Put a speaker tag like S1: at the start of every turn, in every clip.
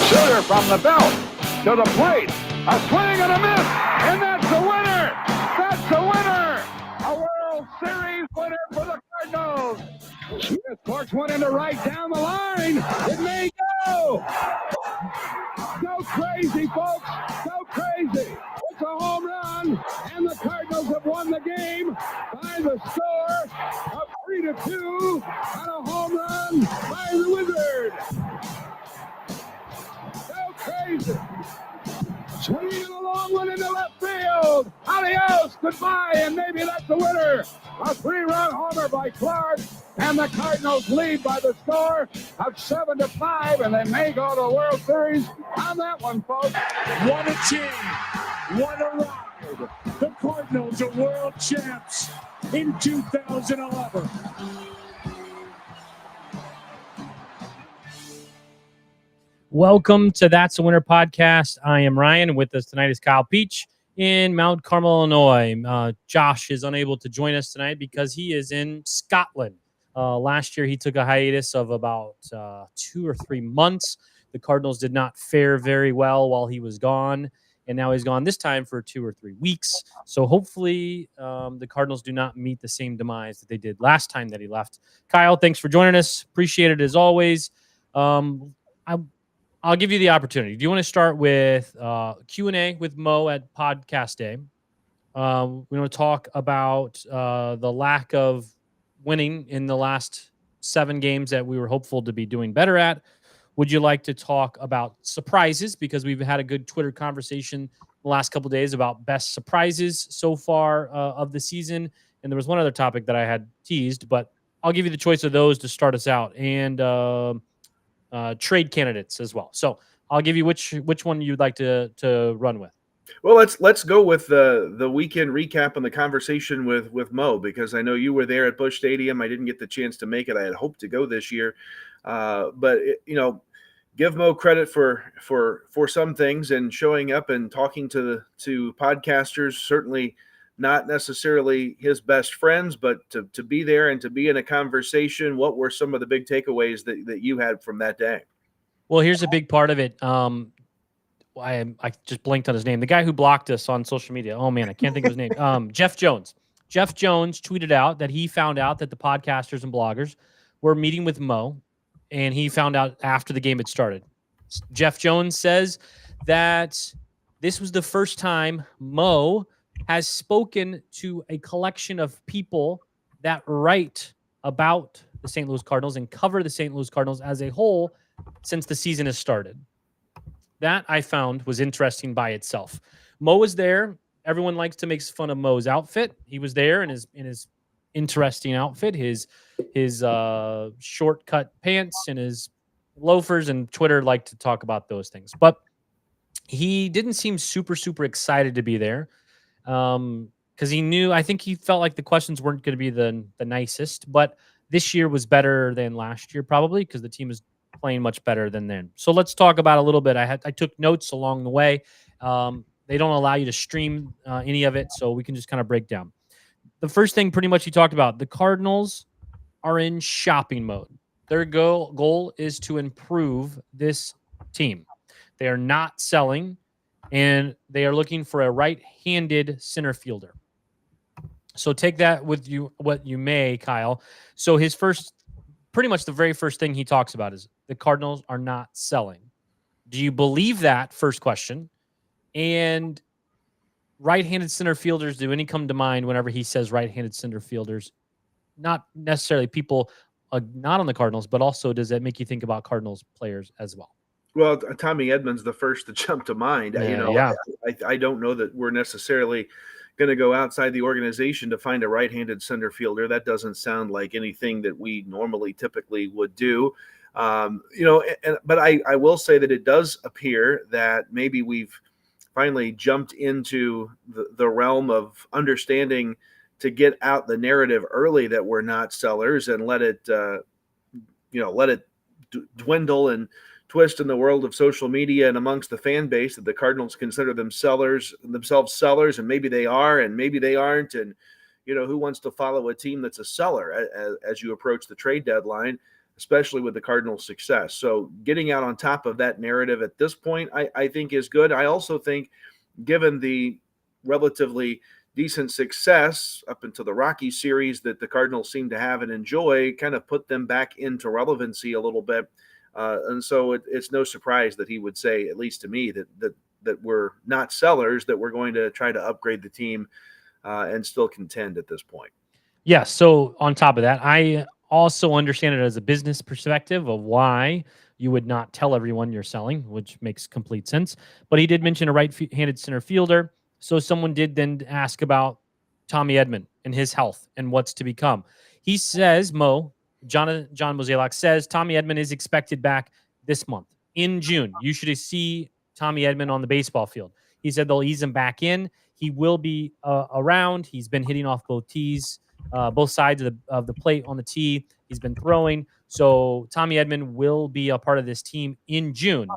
S1: Shooter from the belt to the plate. A swing and a miss, and that's the winner. That's the winner. A World Series winner for the Cardinals. Smith corks one into right down the line. It may go. Go crazy, folks. Go crazy. It's a home run, and the Cardinals have won the game by the score of 3-2 on a home run by the Wizard. Go crazy. Swinging a long one into left field. Adios, goodbye, and maybe that's the winner. A 3-run homer by Clark, and the Cardinals lead by the score of 7-5, and they may go to the World Series on that one, folks.
S2: What a team. What a ride. The Cardinals are world champs in 2011.
S3: Welcome to That's a Winner podcast. I am Ryan. With us tonight is Kyle Peach in Mount Carmel, Illinois. Josh is unable to join us tonight because he is in Scotland. Last year, he took a hiatus of about 2 or 3 months. The Cardinals did not fare very well while he was gone, and now he's gone this time for 2 or 3 weeks. So hopefully the Cardinals do not meet the same demise that they did last time that he left. Kyle, thanks for joining us. Appreciate it as always. I'll give you the opportunity. Do you want to start with Q&A with Mo at Podcast Day? We want to talk about the lack of winning in the last 7 games that we were hopeful to be doing better at. Would you like to talk about surprises? Because we've had a good Twitter conversation the last couple of days about best surprises so far of the season. And there was one other topic that I had teased, but I'll give you the choice of those to start us out. And trade candidates as well. So I'll give you which one you'd like to run with.
S4: Well, let's go with the weekend recap and the conversation with Mo, because I know you were there at Busch Stadium. I didn't get the chance to make it. I had hoped to go this year, but give Mo credit for some things and showing up and talking to podcasters. Certainly not necessarily his best friends, but to be there and to be in a conversation. What were some of the big takeaways that you had from that day?
S3: Well, here's a big part of it. I just blanked on his name. The guy who blocked us on social media. Oh man, I can't think of his name. Jeff Jones. Jeff Jones tweeted out that he found out that the podcasters and bloggers were meeting with Mo, and he found out after the game had started. Jeff Jones says that this was the first time Mo has spoken to a collection of people that write about the St. Louis Cardinals and cover the St. Louis Cardinals as a whole since the season has started. That I found was interesting by itself. Mo was there. Everyone likes to make fun of Mo's outfit. He was there in his interesting outfit, his short-cut pants and his loafers, and Twitter liked to talk about those things. But he didn't seem super, super excited to be there. Because I think he felt like the questions weren't going to be the nicest, but this year was better than last year, probably because the team is playing much better than then. So let's talk about a little bit. I took notes along the way. They don't allow you to stream any of it, so we can just kind of break down. The first thing pretty much he talked about, the Cardinals are in shopping mode. Their goal is to improve this team. They are not selling, and they are looking for a right-handed center fielder. So take that with you, what you may, Kyle. So pretty much the very first thing he talks about is the Cardinals are not selling. Do you believe that? First question. And right-handed center fielders, do any come to mind whenever he says right-handed center fielders? Not necessarily people not on the Cardinals, but also does that make you think about Cardinals players as well?
S4: Well, Tommy Edman's the first to jump to mind. I don't know that we're necessarily going to go outside the organization to find a right-handed center fielder. That doesn't sound like anything that we normally typically would do. But I will say that it does appear that maybe we've finally jumped into the realm of understanding to get out the narrative early that we're not sellers and let it dwindle and twist in the world of social media and amongst the fan base that the Cardinals consider themselves sellers, and maybe they are and maybe they aren't. And, who wants to follow a team that's a seller as you approach the trade deadline? especially with the Cardinals' success. So getting out on top of that narrative at this point, I think is good. I also think, given the relatively decent success up until the Rockies series that the Cardinals seem to have and enjoy, kind of put them back into relevancy a little bit. And so it's no surprise that he would say, at least to me, that we're not sellers, that we're going to try to upgrade the team and still contend at this point.
S3: Yeah. So on top of that, I also understand it as a business perspective of why you would not tell everyone you're selling, which makes complete sense. But he did mention a right-handed center fielder. So someone did then ask about Tommy Edman and his health and what's to become. He says, John Mozeliak says Tommy Edman is expected back this month in June. You should see Tommy Edman on the baseball field. He said they'll ease him back in. He will be around. He's been hitting off both tees. Both sides of the plate on the tee. He's been throwing. So Tommy Edman will be a part of this team in June,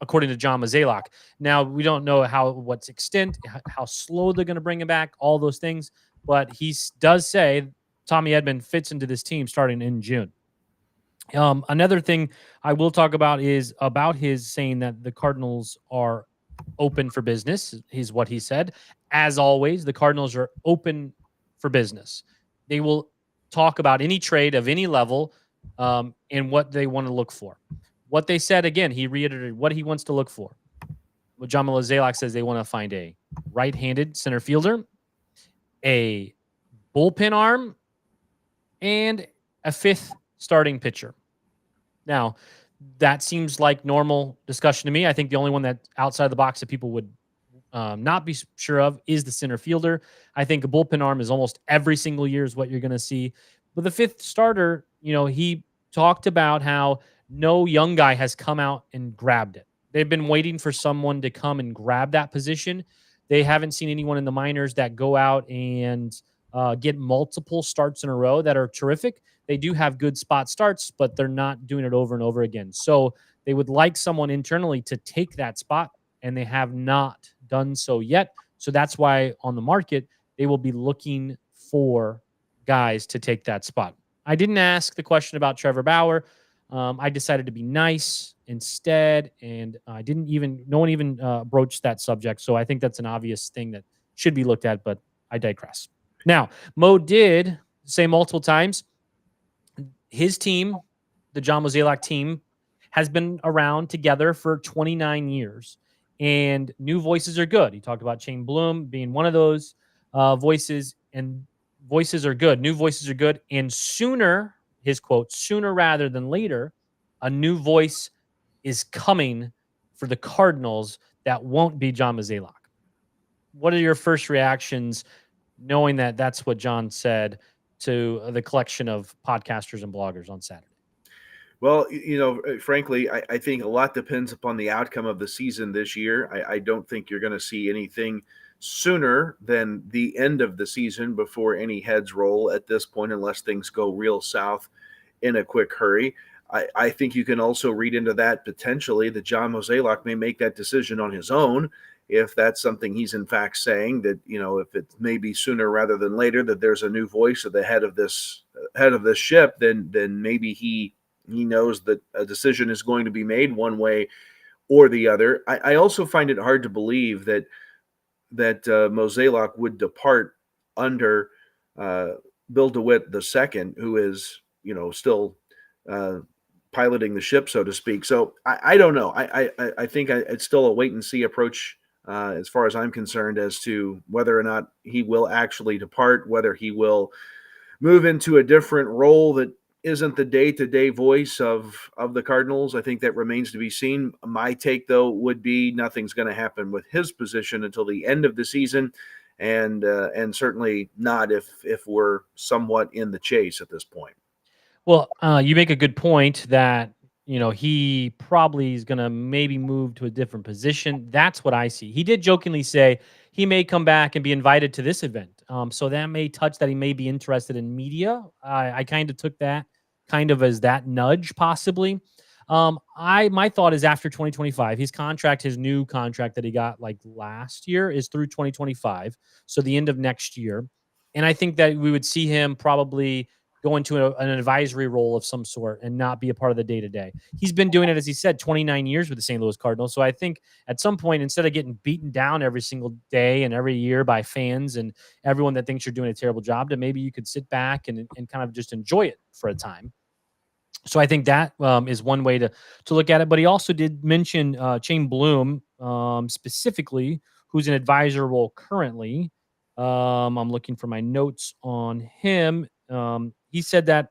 S3: according to John Mozeliak. Now, we don't know what's extent, how slow they're going to bring him back, all those things. But he does say Tommy Edman fits into this team starting in June. Another thing I will talk about is about his saying that the Cardinals are open for business, is what he said. As always, the Cardinals are open for business. They will talk about any trade of any level and what they want to look for. What they said, again, he reiterated what he wants to look for. What John Mozeliak says, they want to find a right-handed center fielder, a bullpen arm, and a fifth starting pitcher. Now, that seems like normal discussion to me. I think the only one that outside the box that people would not be sure of is the center fielder. I think a bullpen arm is almost every single year is what you're going to see. But the fifth starter, he talked about how no young guy has come out and grabbed it. They've been waiting for someone to come and grab that position. They haven't seen anyone in the minors that go out and get multiple starts in a row that are terrific. They do have good spot starts, but they're not doing it over and over again. So they would like someone internally to take that spot, and they have not done so yet. So that's why on the market, they will be looking for guys to take that spot. I didn't ask the question about Trevor Bauer. I decided to be nice instead, and no one even broached that subject. So I think that's an obvious thing that should be looked at, but I digress. Now, Mo did say multiple times, his team, the John Mozeliak team, has been around together for 29 years. And new voices are good. He talked about Shane Bloom being one of those voices, and voices are good. New voices are good. And sooner, his quote, sooner rather than later, a new voice is coming for the Cardinals that won't be John Mozeliak. What are your first reactions knowing that that's what John said to the collection of podcasters and bloggers on Saturday?
S4: Well, frankly, I think a lot depends upon the outcome of the season this year. I don't think you're going to see anything sooner than the end of the season before any heads roll at this point, unless things go real south in a quick hurry. I think you can also read into that potentially that John Mozeliak may make that decision on his own. If that's something he's in fact saying, that if it may be sooner rather than later that there's a new voice at the head of this ship, then maybe he knows that a decision is going to be made one way or the other. I also find it hard to believe that Mozeliak would depart under Bill DeWitt II, who is still piloting the ship, so to speak. So I don't know. I think it's still a wait and see approach as far as I'm concerned as to whether or not he will actually depart, whether he will move into a different role that isn't the day-to-day voice of the Cardinals. I think that remains to be seen. My take, though, would be nothing's going to happen with his position until the end of the season, and certainly not if we're somewhat in the chase at this point.
S3: Well, you make a good point that he probably is going to maybe move to a different position. That's what I see. He did jokingly say he may come back and be invited to this event. So that may touch that he may be interested in media. I kind of took that kind of as that nudge, possibly. My thought is after 2025, his new contract that he got like last year is through 2025. So the end of next year. And I think that we would see him probably go into an advisory role of some sort and not be a part of the day-to-day. He's been doing it, as he said, 29 years with the St. Louis Cardinals. So I think at some point, instead of getting beaten down every single day and every year by fans and everyone that thinks you're doing a terrible job, that maybe you could sit back and kind of just enjoy it for a time. So I think that is one way to look at it. But he also did mention Chaim Bloom specifically, who's an advisor role currently. I'm looking for my notes on him. He said that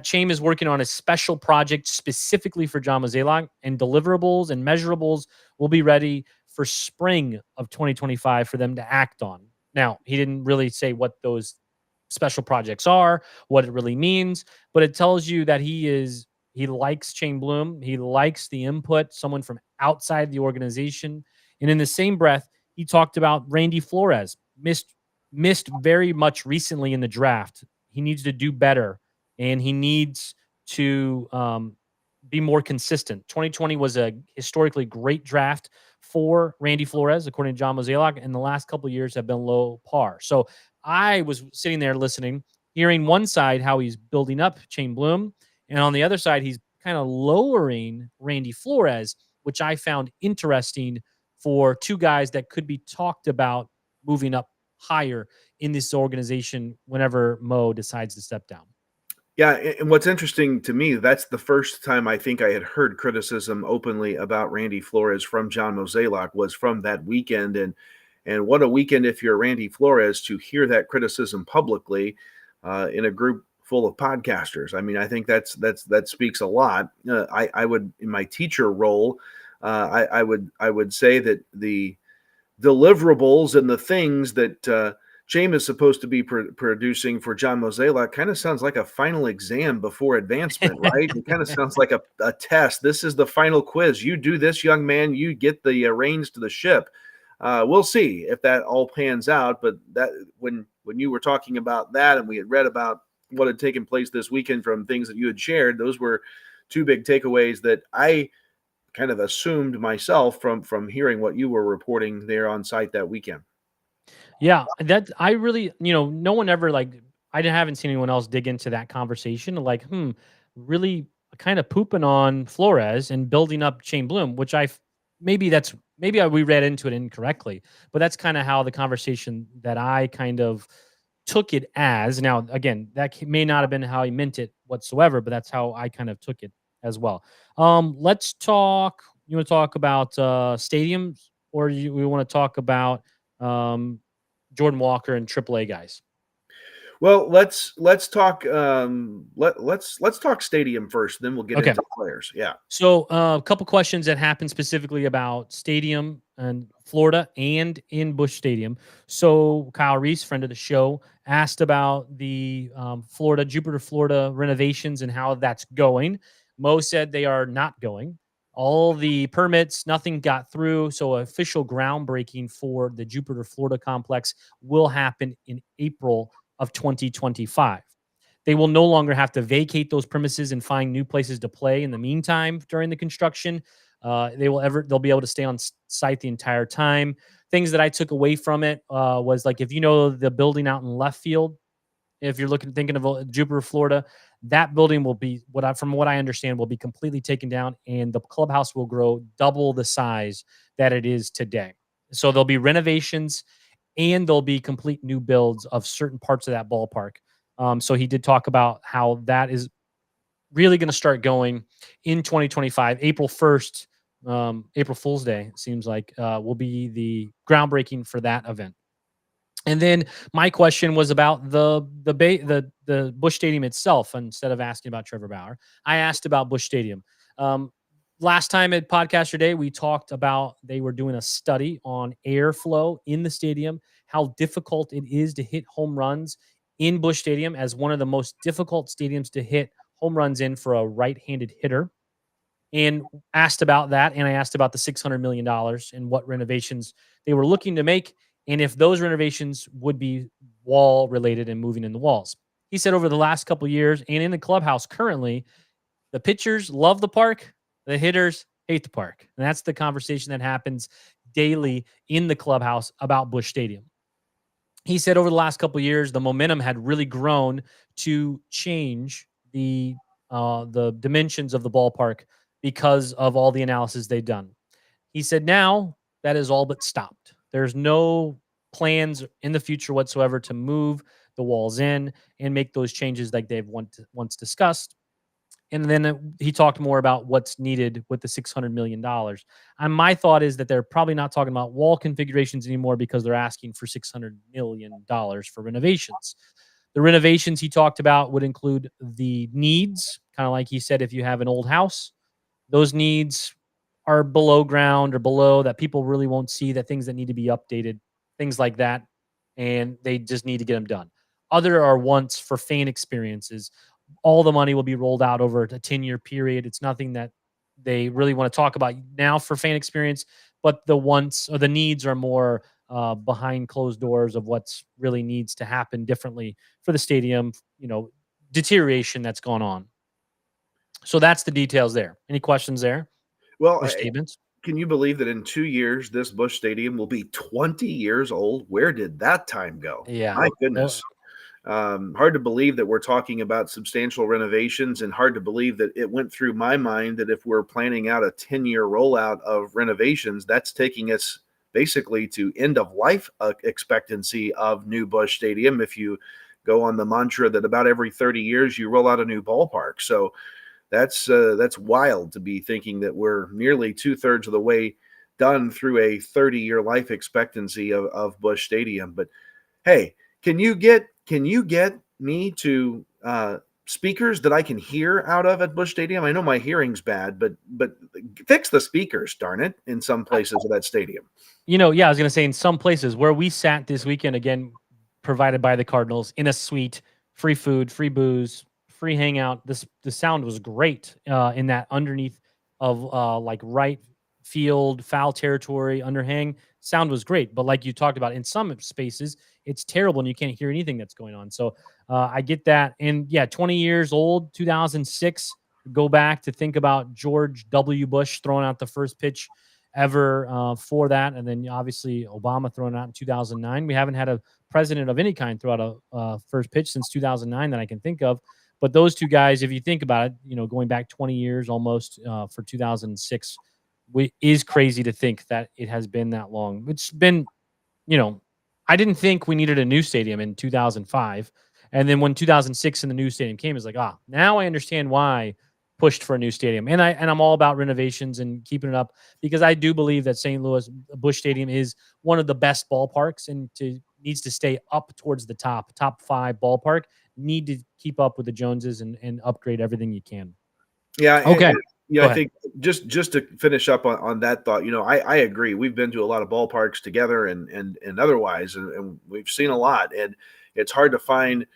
S3: Chaim is working on a special project specifically for John Mozeliak, and deliverables and measurables will be ready for spring of 2025 for them to act on. Now, he didn't really say what those special projects are, what it really means, but it tells you that he likes Chaim Bloom. He likes the input, someone from outside the organization. And in the same breath, he talked about Randy Flores, missed very much recently in the draft. He needs to do better, and he needs to be more consistent. 2020 was a historically great draft for Randy Flores, according to John Mozeliak, and the last couple of years have been low par. So I was sitting there listening, hearing one side how he's building up Chaim Bloom, and on the other side, he's kind of lowering Randy Flores, which I found interesting for two guys that could be talked about moving up higher in this organization whenever Mo decides to step down.
S4: Yeah, and what's interesting to me, that's the first time I think I had heard criticism openly about Randy Flores from John Mozeliak was from that weekend. And what a weekend if you're Randy Flores to hear that criticism publicly in a group full of podcasters. I mean, I think that speaks a lot. I would, in my teacher role, I would say that the deliverables and the things that Chaim is supposed to be producing for John Mozeliak kind of sounds like a final exam before advancement, right? It kind of sounds like a test. This is the final quiz. You do this, young man, you get the reins to the ship. We'll see if that all pans out. But that when you were talking about that and we had read about what had taken place this weekend from things that you had shared, those were two big takeaways that I kind of assumed myself from hearing what you were reporting there on site that weekend.
S3: Yeah, that I really, no one ever I haven't seen anyone else dig into that conversation really kind of pooping on Flores and building up Chaim Bloom, which maybe we read into it incorrectly, but that's kind of how the conversation that I kind of took it as. Now, again, that may not have been how he meant it whatsoever, but that's how I kind of took it as well. Let's talk. You want to talk about stadiums, or we want to talk about Jordan Walker and AAA guys?
S4: Well, let's talk let's talk stadium first, then we'll get into players. Yeah.
S3: So a couple questions that happened specifically about stadium in Florida and in Busch Stadium. So Kyle Reese, friend of the show, asked about the Jupiter, Florida renovations and how that's going. Mo said they are not going. All the permits, nothing got through. So official groundbreaking for the Jupiter, Florida complex will happen in April of 2025. They will no longer have to vacate those premises and find new places to play in the meantime during the construction. They'll be able to stay on site the entire time. Things that I took away from it was if you know the building out in left field, if you're thinking of Jupiter, Florida, that building will be from what I understand will be completely taken down, and the clubhouse will grow double the size that it is today. So there'll be renovations and there'll be complete new builds of certain parts of that ballpark. So he did talk about how that is really going to start going in 2025. April 1st, April Fool's Day, it seems like, will be the groundbreaking for that event. And then my question was about the Busch Stadium itself. Instead of asking about Trevor Bauer, I asked about Busch Stadium. Last time at Podcaster Day, we talked about they were doing a study on airflow in the stadium, how difficult it is to hit home runs in Busch Stadium as one of the most difficult stadiums to hit home runs in for a right-handed hitter. And asked about that, and I asked about the $600 million and what renovations they were looking to make, and if those renovations would be wall related and moving in the walls. He said over the last couple of years and in the clubhouse currently, the pitchers love the park, the hitters hate the park. And that's the conversation that happens daily in the clubhouse about Busch Stadium. he said over the last couple of years, the momentum had really grown to change the dimensions of the ballpark because of all the analysis they've done. He said now that is all but stopped. There's no plans in the future whatsoever to move the walls in and make those changes like they've once discussed. And then he talked more about what's needed with the $600 million. And my thought is that they're probably not talking about wall configurations anymore because they're asking for $600 million for renovations. The renovations he talked about would include the needs, kind of like he said, if you have an old house, those needs are below ground or below that people really won't see, that things that need to be updated, things like that. And they just need to get them done. Other are wants for fan experiences. All the money will be rolled out over a 10-year period. It's nothing that they really want to talk about now for fan experience, but the wants or the needs are more behind closed doors of what's really needs to happen differently for the stadium, deterioration that's gone on. So that's the details there. Any questions there
S4: Well,
S3: or statements?
S4: can you believe that in 2 years, this Busch Stadium will be 20 years old? Where did that time go?
S3: Yeah.
S4: My goodness. Hard to believe that we're talking about substantial renovations, and hard to believe that it went through my mind that if we're planning out a 10-year rollout of renovations, that's taking us basically to end of life expectancy of new Busch Stadium. If you go on the mantra that about every 30 years you roll out a new ballpark. So that's wild to be thinking that we're nearly 2/3 of the way done through a 30-year life expectancy of Busch Stadium. But hey, can you get me to speakers that I can hear out of at Busch Stadium? I know my hearing's bad, but fix the speakers, darn it, in some places of that stadium.
S3: Yeah, I was going to say in some places where we sat this weekend, again, provided by the Cardinals in a suite, free food, free booze, free hangout. The sound was great in that underneath of like right field, foul territory, underhang. Sound was great. But like you talked about, in some spaces, it's terrible and you can't hear anything that's going on. So I get that. And yeah, 20 years old, 2006. Go back to think about George W. Bush throwing out the first pitch ever for that. And then obviously Obama throwing out in 2009. We haven't had a president of any kind throw out a first pitch since 2009 that I can think of. But those two guys, if you think about it, going back 20 years almost for 2006, is crazy to think that it has been that long. It's been, I didn't think we needed a new stadium in 2005. And then when 2006 and the new stadium came, it's like, now I understand why pushed for a new stadium. And I'm all about renovations and keeping it up because I do believe that St. Louis Busch Stadium is one of the best ballparks and needs to stay up towards the top 5 ballpark. Need to keep up with the Joneses and upgrade everything you can.
S4: Yeah.
S3: Okay.
S4: I think just to finish up on that thought, I agree. We've been to a lot of ballparks together and otherwise, and we've seen a lot. And it's hard to find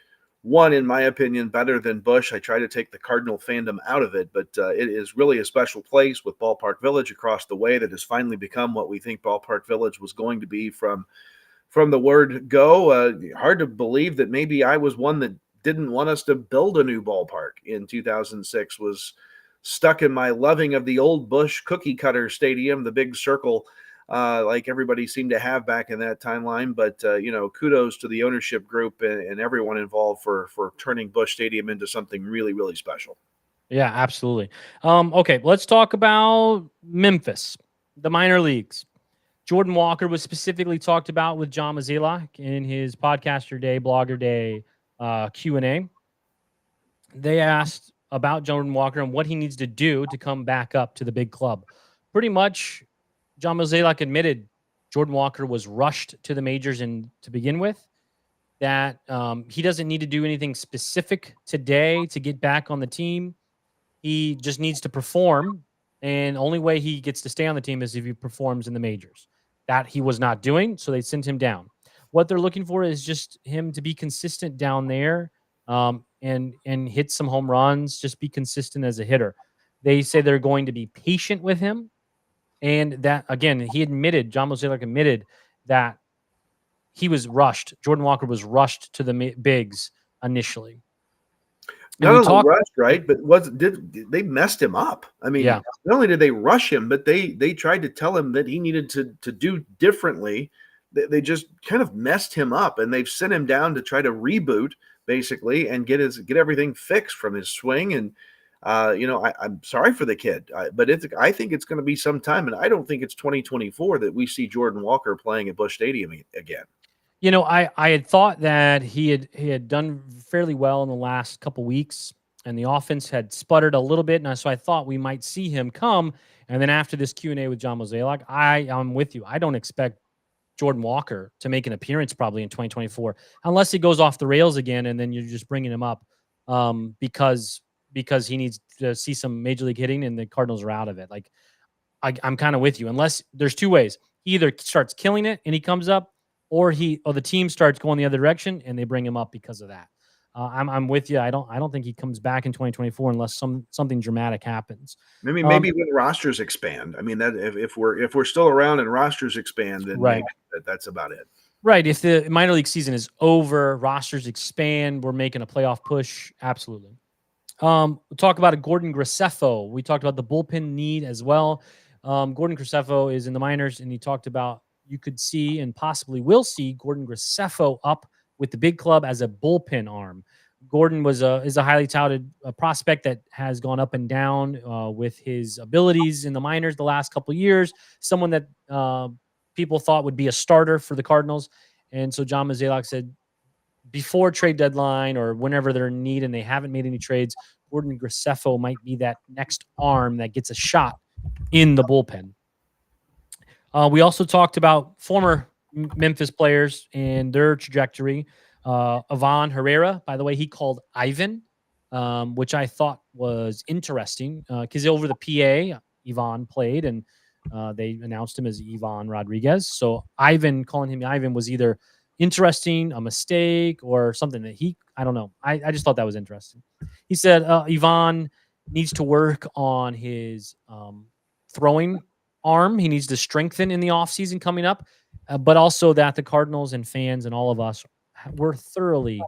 S4: one, in my opinion, better than Busch. I try to take the Cardinal fandom out of it, but it is really a special place with Ballpark Village across the way that has finally become what we think Ballpark Village was going to be from the word go. Hard to believe that maybe I was one that didn't want us to build a new ballpark in 2006, was stuck in my loving of the old Busch cookie cutter stadium, the big circle, like everybody seemed to have back in that timeline. But, kudos to the ownership group and everyone involved for turning Busch Stadium into something really, really special.
S3: Yeah, absolutely. Okay, let's talk about Memphis, the minor leagues. Jordan Walker was specifically talked about with John Mozeliak in his Podcaster Day, Blogger Day Q&A. They asked about Jordan Walker and what he needs to do to come back up to the big club. Pretty much, John Mozeliak admitted Jordan Walker was rushed to the majors and to begin with, that he doesn't need to do anything specific today to get back on the team. He just needs to perform, and only way he gets to stay on the team is if he performs in the majors. That he was not doing, so they sent him down. What they're looking for is just him to be consistent down there and hit some home runs, just be consistent as a hitter. They say they're going to be patient with him. And that, again, John Mozeliak admitted that he was rushed. Jordan Walker was rushed to the bigs initially.
S4: Not only rushed, right? But they messed him up? I mean,
S3: yeah.
S4: Not only did they rush him, but they tried to tell him that he needed to do differently they just kind of messed him up, and they've sent him down to try to reboot basically and get everything fixed from his swing. And I'm sorry for the kid, but I think it's going to be some time, and I don't think it's 2024 that we see Jordan Walker playing at Busch Stadium again.
S3: I had thought that he had done fairly well in the last couple weeks, and the offense had sputtered a little bit, and so I thought we might see him come. And then after this Q&A with John Mozeliak, I'm with you. I don't expect Jordan Walker to make an appearance probably in 2024, unless he goes off the rails again, and then you're just bringing him up because he needs to see some major league hitting, and the Cardinals are out of it. Like I'm kind of with you. Unless there's two ways: he either starts killing it and he comes up, or the team starts going the other direction and they bring him up because of that. I'm with you. I don't think he comes back in 2024 unless something dramatic happens.
S4: Maybe when rosters expand. I mean, that if we're still around and rosters expand, then
S3: right.
S4: Maybe that's about it.
S3: Right. If the minor league season is over, rosters expand, we're making a playoff push. Absolutely. We'll talk about a Gordon Graceffo. We talked about the bullpen need as well. Gordon Graceffo is in the minors, and he talked about you could see and possibly will see Gordon Graceffo up with the big club as a bullpen arm. Gordon is a highly touted prospect that has gone up and down with his abilities in the minors the last couple of years. Someone that people thought would be a starter for the Cardinals. And so John Mozeliak said before trade deadline or whenever they're in need and they haven't made any trades, Gordon Graceffo might be that next arm that gets a shot in the bullpen. We also talked about former Memphis players and their trajectory. Ivan Herrera, by the way, he called Ivan, which I thought was interesting because over the PA, Ivan played and they announced him as Ivan Rodriguez. So Ivan, calling him Ivan was either interesting, a mistake, or something that I don't know. I just thought that was interesting. He said Ivan needs to work on his throwing arm. He needs to strengthen in the offseason coming up, but also that the Cardinals and fans and all of us were thoroughly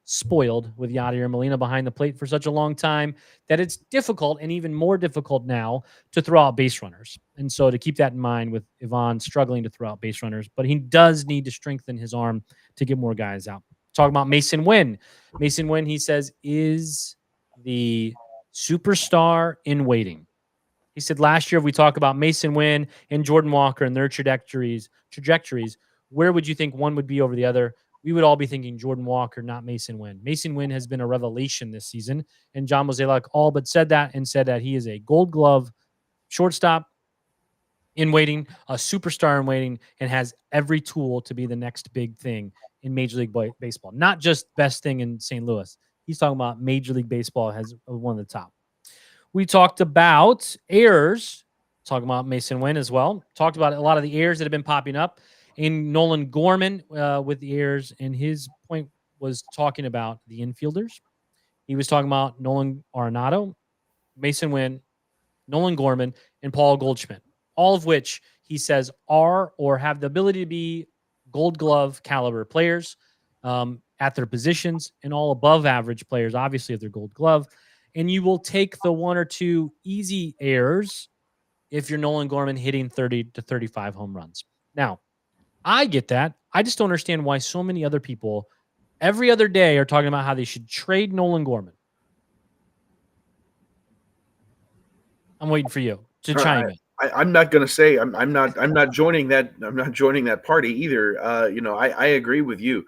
S3: spoiled with Yadier Molina behind the plate for such a long time that it's difficult, and even more difficult now, to throw out base runners. And so to keep that in mind with Ivan struggling to throw out base runners, but he does need to strengthen his arm to get more guys out. Talk about Mason Wynn. Mason Wynn, he says, is the superstar in waiting. He said last year, if we talk about Mason Wynn and Jordan Walker and their trajectories, where would you think one would be over the other? We would all be thinking Jordan Walker, not Mason Wynn. Mason Wynn has been a revelation this season, and John Mozeliak all but said that, and said that he is a Gold Glove shortstop in waiting, a superstar in waiting, and has every tool to be the next big thing in Major League Baseball. Not just best thing in St. Louis. He's talking about Major League Baseball has one of the top. We talked about errors, talking about Mason Wynn as well. Talked about a lot of the errors that have been popping up. In Nolan Gorman with the errors, and his point was talking about the infielders. He was talking about Nolan Arenado, Mason Wynn, Nolan Gorman, and Paul Goldschmidt, all of which he says are or have the ability to be Gold Glove caliber players at their positions, and all above average players, obviously, at their Gold Glove. And you will take the one or two easy errors if you're Nolan Gorman hitting 30 to 35 home runs. Now, I get that. I just don't understand why so many other people every other day are talking about how they should trade Nolan Gorman. I'm waiting for you to chime in.
S4: I'm not going to say I'm not joining that. I'm not joining that party either. I agree with you.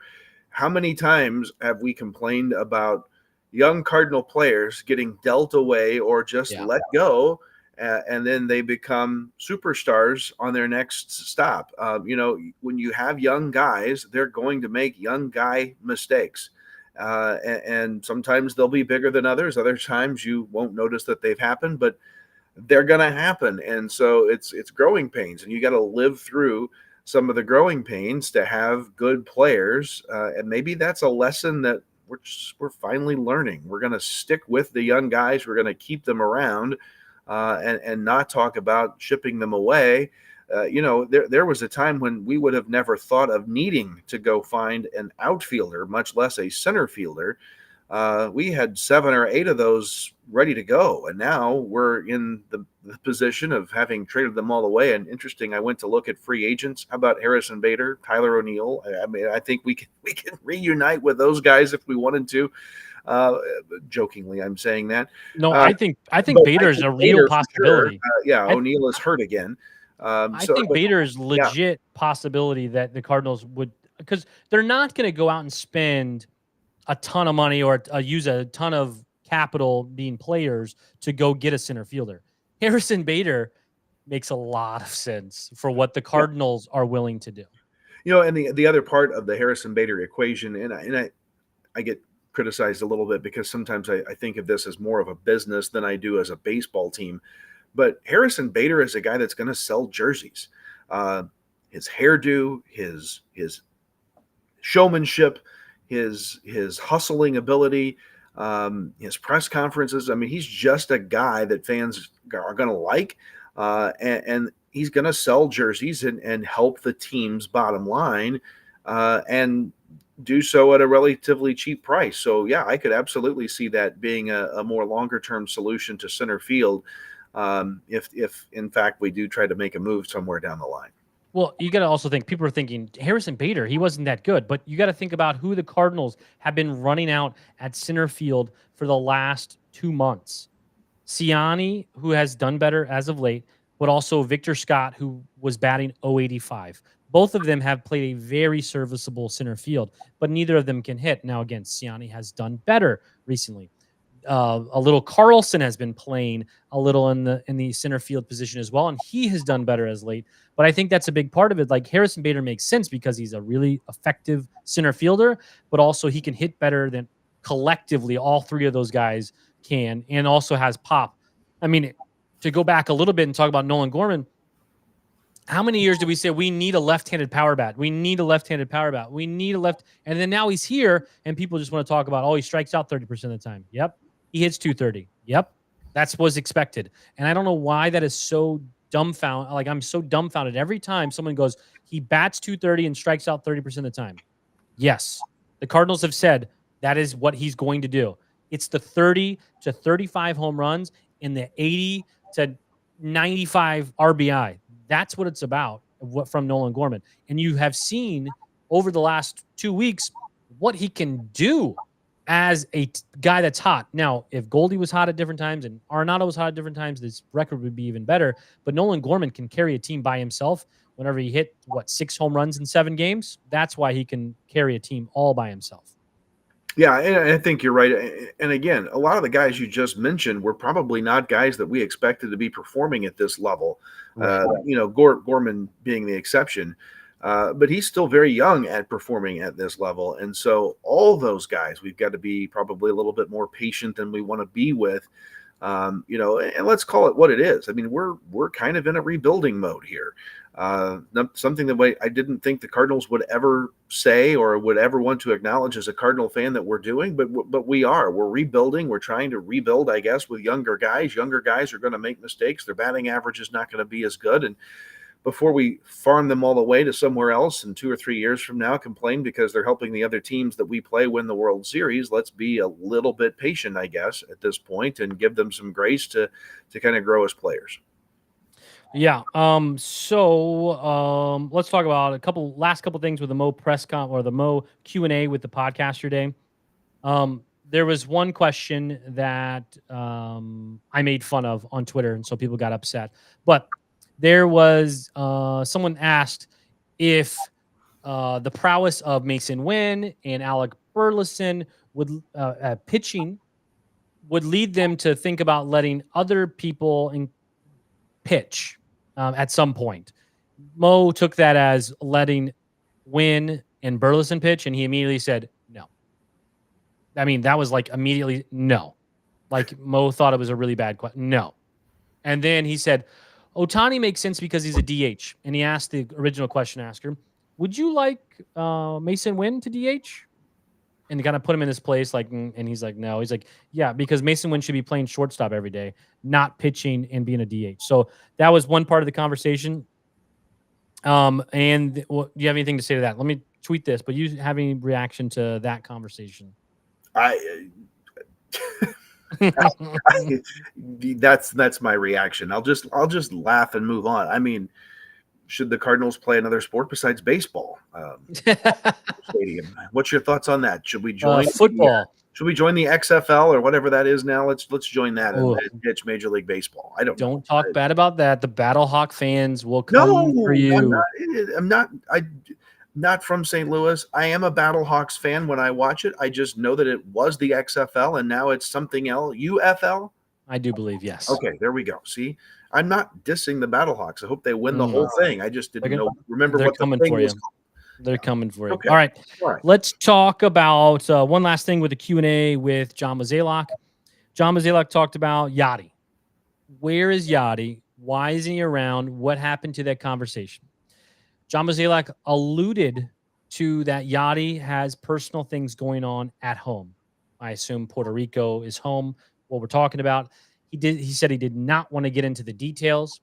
S4: How many times have we complained about young Cardinal players getting dealt away or just let go, and then they become superstars on their next stop? When you have young guys, they're going to make young guy mistakes. And sometimes they'll be bigger than others. Other times you won't notice that they've happened, but they're going to happen. And so it's growing pains, and you got to live through some of the growing pains to have good players. And maybe that's a lesson that we're finally learning. We're going to stick with the young guys. We're going to keep them around and not talk about shipping them away. There was a time when we would have never thought of needing to go find an outfielder, much less a center fielder. we had 7 or 8 of those ready to go, and now we're in the position of having traded them all away. And interesting, I went to look at free agents. How about Harrison Bader, Tyler O'Neill? I mean, I think we can reunite with those guys if we wanted to. Jokingly, I'm saying that.
S3: No, I think Bader is a real possibility.
S4: Sure. O'Neill is hurt again.
S3: I think Bader is legit possibility that the Cardinals would, because they're not going to go out and spend a ton of money or use a ton of capital being players to go get a center fielder. Harrison Bader makes a lot of sense for what the Cardinals are willing to do.
S4: And the other part of the Harrison Bader equation, and I get criticized a little bit because sometimes I think of this as more of a business than I do as a baseball team. But Harrison Bader is a guy that's going to sell jerseys. His hairdo, his showmanship, his hustling ability, his press conferences. I mean, he's just a guy that fans are going to like, and he's going to sell jerseys and help the team's bottom line, and do so at a relatively cheap price. So yeah, I could absolutely see that being a more longer term solution to center field, if in fact we do try to make a move somewhere down the line.
S3: Well, you got to also think, people are thinking Harrison Bader, he wasn't that good, but you got to think about who the Cardinals have been running out at center field for the last 2 months. Ciani, who has done better as of late, but also Victor Scott, who was batting .085. Both of them have played a very serviceable center field, but neither of them can hit. Now, again, Ciani has done better recently. A little Carlson has been playing a little in the center field position as well, and he has done better as late. But I think that's a big part of it. Like, Harrison Bader makes sense because he's a really effective center fielder, but also he can hit better than collectively all three of those guys can, and also has pop. I mean, to go back a little bit and talk about Nolan Gorman, how many years did we say we need a left-handed power bat? We need a left-handed power bat. We need a left. And then now he's here, and people just want to talk about, oh, he strikes out 30% of the time. Yep. He hits 230. Yep. That's what's expected. And I don't know why that is so dumbfounded. Like, I'm so dumbfounded every time someone goes, he bats 230 and strikes out 30% of the time. Yes. The Cardinals have said that is what he's going to do. It's the 30 to 35 home runs and the 80 to 95 RBI. That's what it's about from Nolan Gorman. And you have seen over the last 2 weeks what he can do as a guy that's hot. Now, if Goldie was hot at different times and Arenado was hot at different times, this record would be even better. But Nolan Gorman can carry a team by himself whenever he hit, 6 home runs in 7 games. That's why he can carry a team all by himself.
S4: Yeah, and I think you're right. And again, a lot of the guys you just mentioned were probably not guys that we expected to be performing at this level. Right. Gorman being the exception. But he's still very young at performing at this level. And so all those guys, we've got to be probably a little bit more patient than we want to be with, and let's call it what it is. I mean, we're kind of in a rebuilding mode here. Something that I didn't think the Cardinals would ever say or would ever want to acknowledge as a Cardinal fan that we're doing, but we are. We're rebuilding. We're trying to rebuild, I guess, with younger guys. Younger guys are going to make mistakes. Their batting average is not going to be as good. And before we farm them all the way to somewhere else in 2 or 3 years from now, complain because they're helping the other teams that we play win the World Series, let's be a little bit patient, I guess, at this point and give them some grace to kind of grow as players.
S3: Yeah. So let's talk about last couple things with the Mo press or the Mo Q&A with the podcast today. There was one question that I made fun of on Twitter, and so people got upset. But there was someone asked if the prowess of Mason Wynn and Alec Burleson would pitching would lead them to think about letting other people pitch at some point. Mo took that as letting Wynn and Burleson pitch, and he immediately said no. I mean, that was like immediately no. Like, Mo thought it was a really bad question. No. And then he said, Ohtani makes sense because he's a DH. And he asked the original question asker, would you like Mason Wynn to DH? And kind of put him in his place, and he's like, no. He's like, yeah, because Mason Wynn should be playing shortstop every day, not pitching and being a DH. So that was one part of the conversation. Do you have anything to say to that? Let me tweet this, but you have any reaction to that conversation?
S4: That's my reaction. I'll just laugh and move on. I mean, should the Cardinals play another sport besides baseball? Stadium. What's your thoughts on that? Should we join
S3: football?
S4: Should we join the XFL or whatever that is now? Let's join that and ditch Major League Baseball. I don't know.
S3: Talk bad about that. The Battlehawk fans will come for you.
S4: I'm not from St. Louis. I am a Battlehawks fan when I watch it. I just know that it was the XFL and now it's something else. UFL?
S3: I do believe, yes.
S4: Okay, there we go. See, I'm not dissing the Battlehawks. I hope they win the whole thing. I just didn't remember what the thing was called.
S3: They're coming for you.
S4: Okay.
S3: All right. Let's talk about one last thing with the Q&A with John Mozeliak. John Mozeliak talked about Yachty. Where is Yachty? Why isn't he around? What happened to that conversation? John Mozeliak alluded to that Yachty has personal things going on at home. I assume Puerto Rico is home, what we're talking about. He said he did not want to get into the details.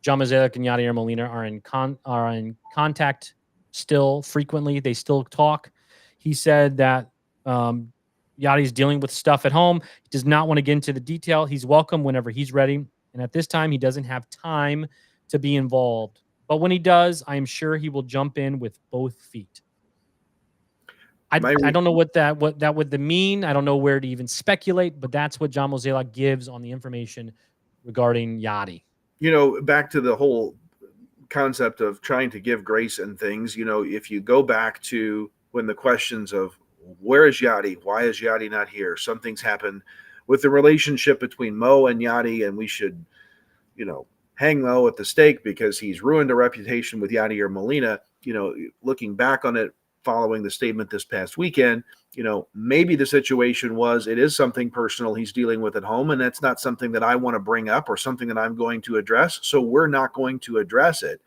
S3: John Mozeliak and Yadier Molina are in contact still frequently. They still talk. He said that Yachty's dealing with stuff at home. He does not want to get into the detail. He's welcome whenever he's ready. And at this time, he doesn't have time to be involved. But when he does, I am sure he will jump in with both feet. I don't know what that would mean. I don't know where to even speculate, but that's what John Mozeliak gives on the information regarding Yachty.
S4: You know, back to the whole concept of trying to give grace and things, you know, if you go back to when the questions of where is Yachty? Why is Yachty not here? Something's happened with the relationship between Mo and Yachty, and we should, you know, hang Mo at the stake because he's ruined a reputation with Yachty or Molina. You know, looking back on it, following the statement this past weekend, you know, maybe the situation was it is something personal he's dealing with at home, and that's not something that I want to bring up or something that I'm going to address. So we're not going to address it.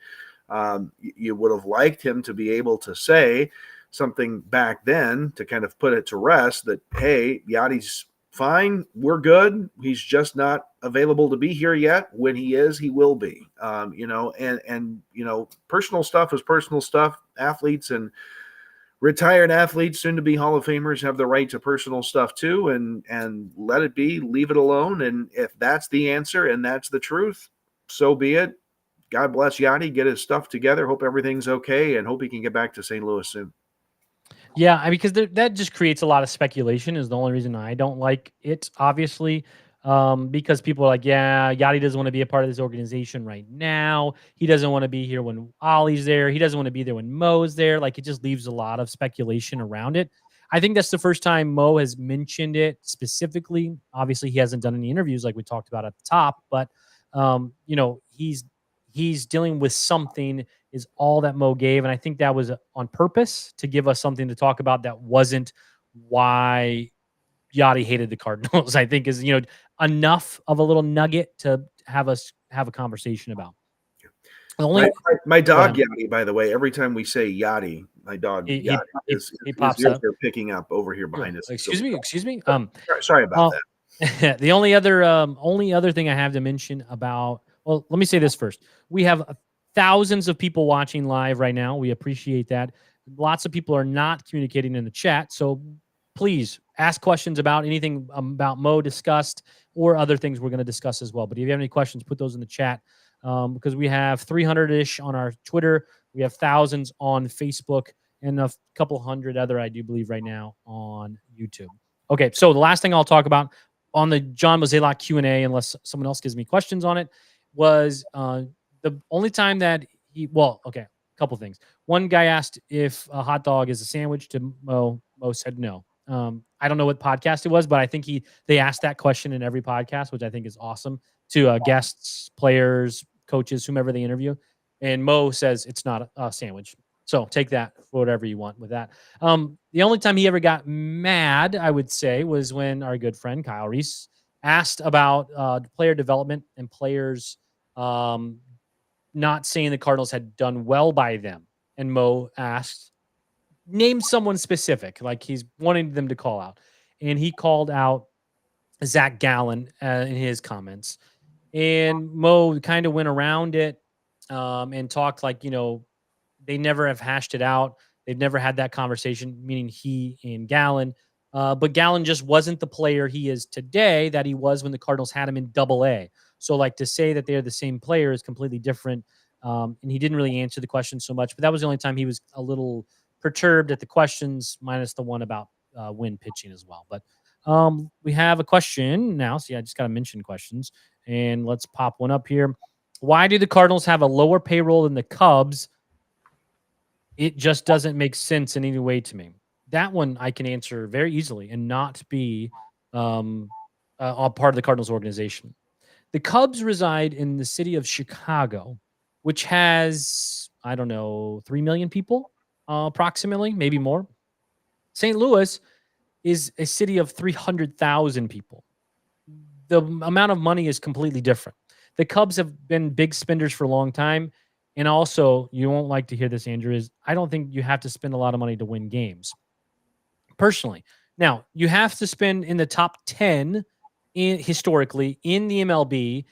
S4: You would have liked him to be able to say something back then to kind of put it to rest that, hey, Yachty's fine. We're good. He's just not available to be here yet. When he is, he will be, you know, and, you know, personal stuff is personal stuff. Athletes and retired athletes, soon to be Hall of Famers, have the right to personal stuff too, and let it be, leave it alone. And if that's the answer and that's the truth, so be it. God bless Yachty, get his stuff together. Hope everything's okay and hope he can get back to St. Louis soon.
S3: Yeah, because that just creates a lot of speculation is the only reason I don't like it, obviously. Because people are like, yeah, Yachty doesn't want to be a part of this organization right now. He doesn't want to be here when Ollie's there. He doesn't want to be there when Mo's there. Like, it just leaves a lot of speculation around it. I think that's the first time Mo has mentioned it specifically. Obviously, he hasn't done any interviews like we talked about at the top, but you know, he's dealing with something is all that Mo gave. And I think that was on purpose to give us something to talk about that wasn't why Yachty hated the Cardinals, I think is, you know, enough of a little nugget to have us have a conversation about.
S4: My dog Yachty, by the way, every time we say Yachty, my dog Yachty
S3: he pops up.
S4: They're picking up over here behind us.
S3: Excuse me.
S4: Sorry about
S3: that. The only other thing I have to mention about, well, let me say this first. We have thousands of people watching live right now. We appreciate that. Lots of people are not communicating in the chat, so please ask questions about anything about Mo discussed or other things we're going to discuss as well. But if you have any questions, put those in the chat because we have 300-ish on our Twitter. We have thousands on Facebook and a couple hundred other, I do believe, right now on YouTube. Okay, so the last thing I'll talk about on the John Mozeliak Q&A, unless someone else gives me questions on it, was the only time that a couple things. One guy asked if a hot dog is a sandwich to Mo. Mo said no. I don't know what podcast it was, but I think they asked that question in every podcast, which I think is awesome, to guests, players, coaches, whomever they interview. And Mo says it's not a sandwich. So take that for whatever you want with that. The only time he ever got mad, I would say, was when our good friend Kyle Reese asked about player development and players not saying the Cardinals had done well by them. And Mo asked, name someone specific, like he's wanting them to call out. And he called out Zach Gallen in his comments. And Mo kind of went around it and talked like, you know, they never have hashed it out. They've never had that conversation, meaning he and Gallen. But Gallen just wasn't the player he is today that he was when the Cardinals had him in Double-A. So, like, to say that they're the same player is completely different. And he didn't really answer the question so much, but that was the only time he was a little perturbed at the questions, minus the one about Wynn pitching as well. But we have a question now. See, I just got to mention questions, and let's pop one up here. Why do the Cardinals have a lower payroll than the Cubs? It just doesn't make sense in any way to me. That one I can answer very easily and not be a part of the Cardinals organization. The Cubs reside in the city of Chicago, which has, I don't know, 3 million people, approximately, maybe more. St. Louis is a city of 300,000 people. The amount of money is completely different. The Cubs have been big spenders for a long time. And also, you won't like to hear this, Andrew, is I don't think you have to spend a lot of money to win games, personally. Now, you have to spend in the top 10 historically in the MLB,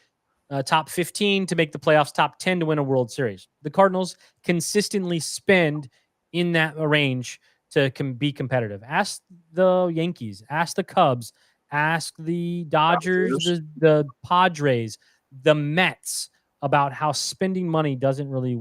S3: top 15 to make the playoffs, top 10 to win a World Series. The Cardinals consistently spend in that range to be competitive. Ask the Yankees, ask the Cubs, ask the Dodgers, the Padres, the Mets about how spending money doesn't really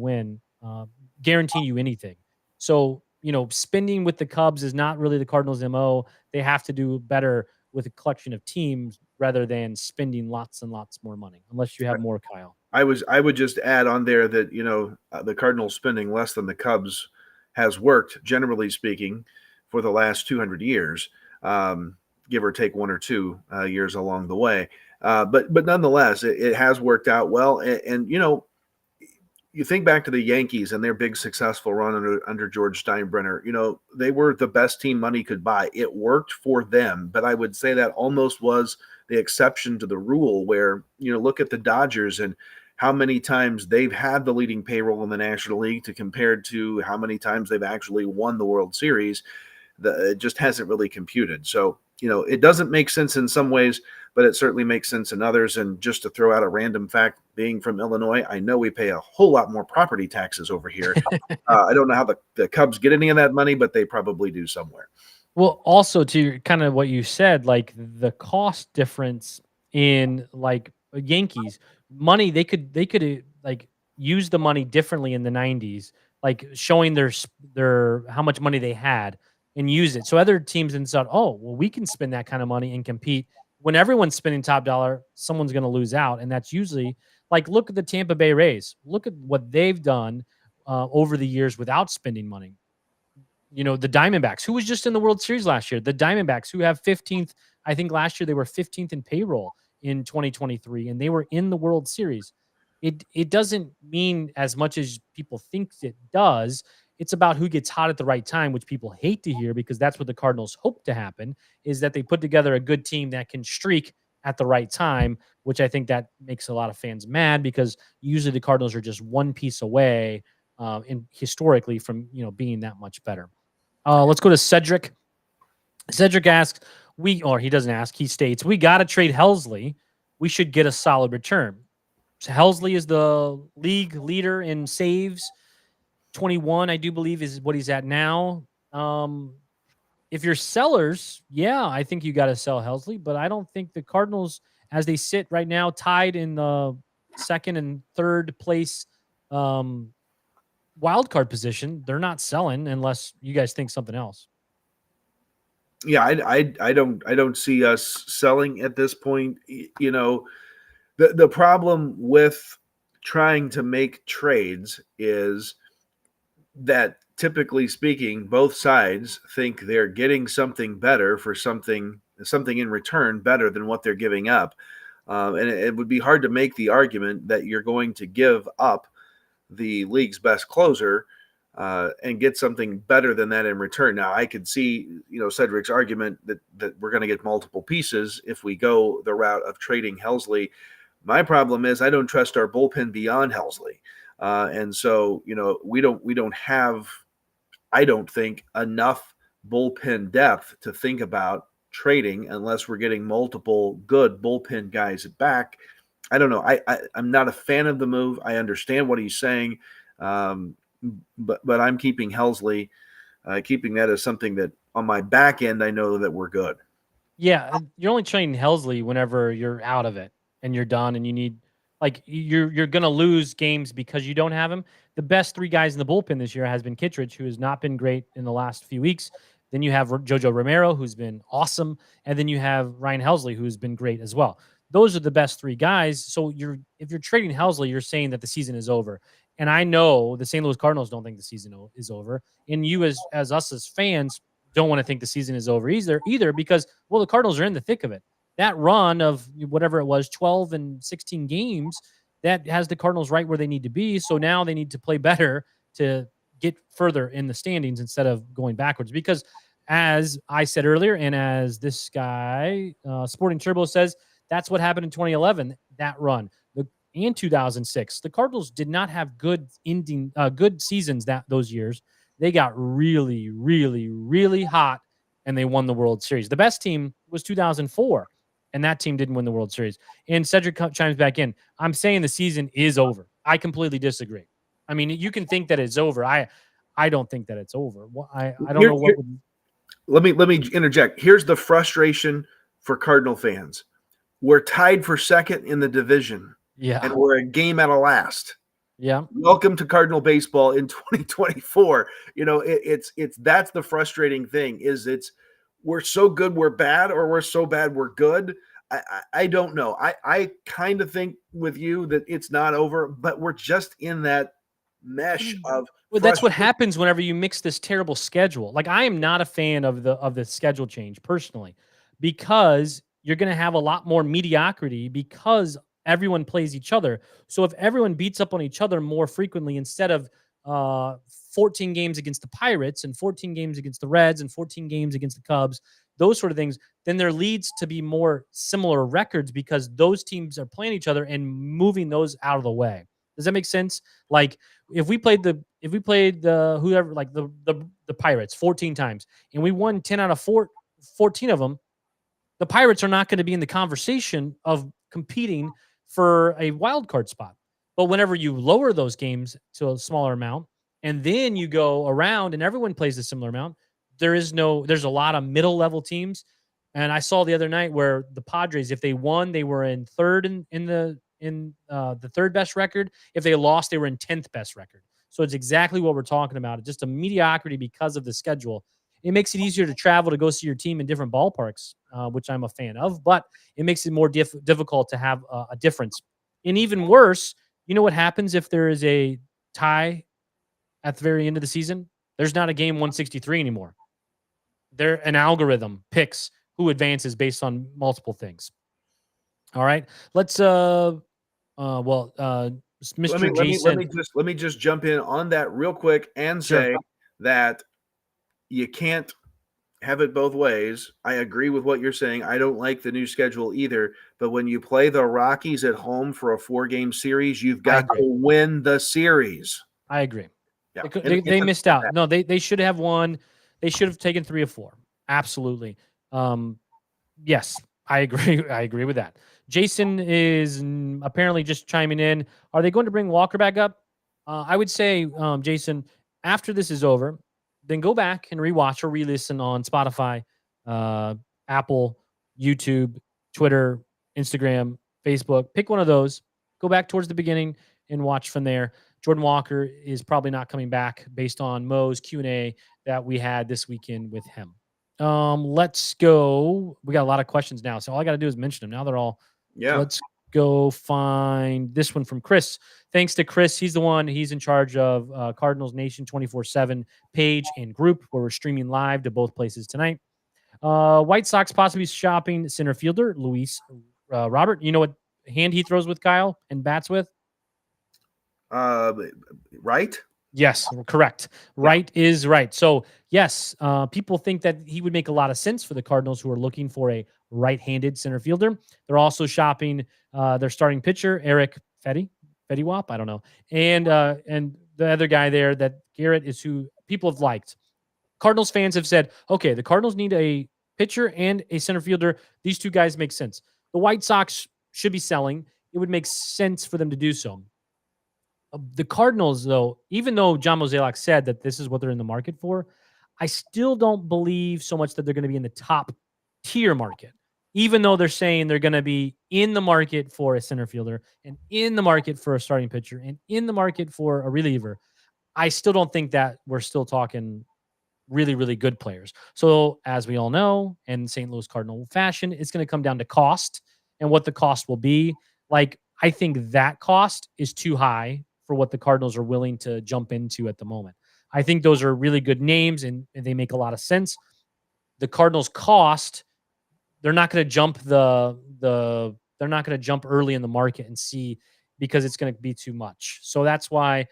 S3: guarantee you anything. So, spending with the Cubs is not really the Cardinals' MO. They have to do better with a collection of teams rather than spending lots and lots more money, unless you have more, Kyle.
S4: I would just add on there that, the Cardinals spending less than the Cubs has worked, generally speaking, for the last 200 years, give or take 1 or 2 years along the way. But nonetheless, it has worked out well. And you think back to the Yankees and their big successful run under George Steinbrenner. They were the best team money could buy. It worked for them, but I would say that almost was the exception to the rule, where, look at the Dodgers and how many times they've had the leading payroll in the National League compared to how many times they've actually won the World Series. It just hasn't really computed. So, it doesn't make sense in some ways, but it certainly makes sense in others. And just to throw out a random fact, being from Illinois, I know we pay a whole lot more property taxes over here. I don't know how the Cubs get any of that money, but they probably do somewhere.
S3: Well, also to kind of what you said, like the cost difference in like Yankees money, they could like use the money differently in the 90s, like showing their how much money they had and use it. So other teams then thought, oh, well, we can spend that kind of money and compete. When everyone's spending top dollar, someone's going to lose out. And that's usually like, look at the Tampa Bay Rays. Look at what they've done over the years without spending money. The Diamondbacks, who was just in the World Series last year, the Diamondbacks, who have 15th, I think last year they were 15th in payroll in 2023, and they were in the World Series. It doesn't mean as much as people think it does. It's about who gets hot at the right time, which people hate to hear, because that's what the Cardinals hope to happen, is that they put together a good team that can streak at the right time, which I think that makes a lot of fans mad, because usually the Cardinals are just one piece away historically from being that much better. Let's go to Cedric. Cedric asks, he doesn't ask, he states, we got to trade Helsley. We should get a solid return. So Helsley is the league leader in saves. 21, I do believe, is what he's at now. If you're sellers, yeah, I think you got to sell Helsley, but I don't think the Cardinals, as they sit right now, tied in the second and third place wild card position, they're not selling unless you guys think something else.
S4: Yeah, I don't see us selling at this point. The problem with trying to make trades is that, typically speaking, both sides think they're getting something better for something in return better than what they're giving up. And it would be hard to make the argument that you're going to give up the league's best closer and get something better than that in return. Now, I could see, Cedric's argument that we're going to get multiple pieces if we go the route of trading Helsley. My problem is I don't trust our bullpen beyond Helsley. And so, we don't have, I don't think, enough bullpen depth to think about trading unless we're getting multiple good bullpen guys back. I don't know. I'm not a fan of the move. I understand what he's saying. But I'm keeping Helsley, keeping that as something that on my back end, I know that we're good.
S3: Yeah, you're only trading Helsley whenever you're out of it and you're done, and you need you're gonna lose games because you don't have him. The best 3 guys in the bullpen this year has been Kittredge, who has not been great in the last few weeks. Then you have Jojo Romero, who's been awesome, and then you have Ryan Helsley, who's been great as well. Those are the best 3 guys. So if you're trading Helsley, you're saying that the season is over. And I know the St. Louis Cardinals don't think the season is over, and you as us as fans don't want to think the season is over either because, well, the Cardinals are in the thick of it. That run of whatever it was, 12 and 16 games, that has the Cardinals right where they need to be. So now they need to play better to get further in the standings instead of going backwards. Because as I said earlier, and as this guy, Sporting Turbo says, that's what happened in 2011, that run. And 2006, the Cardinals did not have good seasons those years. They got really, really, really hot, and they won the World Series. The best team was 2004, and that team didn't win the World Series. And Cedric chimes back in. I'm saying the season is over. I completely disagree. I mean, you can think that it's over. I don't think that it's over. I don't know what would.
S4: Let me interject. Here's the frustration for Cardinal fans. We're tied for second in the division.
S3: Yeah.
S4: And we're a game out of last.
S3: Yeah.
S4: Welcome to Cardinal baseball in 2024. You know, it's that's the frustrating thing is we're so good we're bad, or we're so bad we're good. I don't know. I kind of think with you that it's not over, but we're just in that mesh of.
S3: Well, that's what happens whenever you mix this terrible schedule. Like, I am not a fan of the schedule change personally, because you're going to have a lot more mediocrity because everyone plays each other. So if everyone beats up on each other more frequently, instead of 14 games against the Pirates and 14 games against the Reds and 14 games against the Cubs, those sort of things, then there leads to be more similar records because those teams are playing each other and moving those out of the way. Does that make sense? Like, if we played the whoever, like the Pirates 14 times and we won 10 out of 14 of them, the Pirates are not going to be in the conversation of competing for a wild card spot. But whenever you lower those games to a smaller amount and then you go around and everyone plays a similar amount, there's a lot of middle level teams. And I saw the other night where the Padres, if they won, they were in third in the third best record. If they lost, they were in 10th best record. So it's exactly what we're talking about. It's just a mediocrity because of the schedule. It makes it easier to travel to go see your team in different ballparks, which I'm a fan of, but it makes it more difficult to have a difference. And even worse, you know what happens if there is a tie at the very end of the season? There's not a game 163 anymore. An algorithm picks who advances based on multiple things. All right, let's Mr. Jason.
S4: Let me just jump in on that real quick and say that you can't have it both ways. I agree with what you're saying. I don't like the new schedule either. But when you play the Rockies at home for a 4-game series, you've got to win the series.
S3: I agree.
S4: Yeah.
S3: They missed out. No, they should have won. They should have taken 3 or 4. Absolutely. Yes, I agree. I agree with that. Jason is apparently just chiming in. Are they going to bring Walker back up? I would say, Jason, after this is over, then go back and rewatch or re-listen on Spotify, Apple, YouTube, Twitter, Instagram, Facebook. Pick one of those. Go back towards the beginning and watch from there. Jordan Walker is probably not coming back based on Mo's Q&A that we had this weekend with him. Let's go. We got a lot of questions now, so all I got to do is mention them. Now they're all.
S4: Yeah.
S3: Let's go find this one from Chris. Thanks to Chris. He's in charge of Cardinals Nation 24/7 page and group, where we're streaming live to both places tonight. White Sox possibly shopping center fielder Luis Robert. You know what hand he throws with, Kyle, and bats with?
S4: Right?
S3: Yes, correct. Right is right. So, yes, people think that he would make a lot of sense for the Cardinals, who are looking for a right-handed center fielder. They're also shopping their starting pitcher, Eric Fetty-Wap, I don't know. And the other guy there, that Garrett, is who people have liked. Cardinals fans have said, okay, the Cardinals need a pitcher and a center fielder. These 2 guys make sense. The White Sox should be selling. It would make sense for them to do so. The Cardinals, though, even though John Mozeliak said that this is what they're in the market for, I still don't believe so much that they're going to be in the top tier market, even though they're saying they're going to be in the market for a center fielder and in the market for a starting pitcher and in the market for a reliever. I still don't think that we're still talking really, really good players. So as we all know, in St. Louis Cardinal fashion, it's going to come down to cost and what the cost will be. Like, I think that cost is too high for what the Cardinals are willing to jump into at the moment. I think those are really good names and they make a lot of sense. The Cardinals cost, they're not going to jump they're not going to jump early in the market and see, because it's going to be too much. So that's why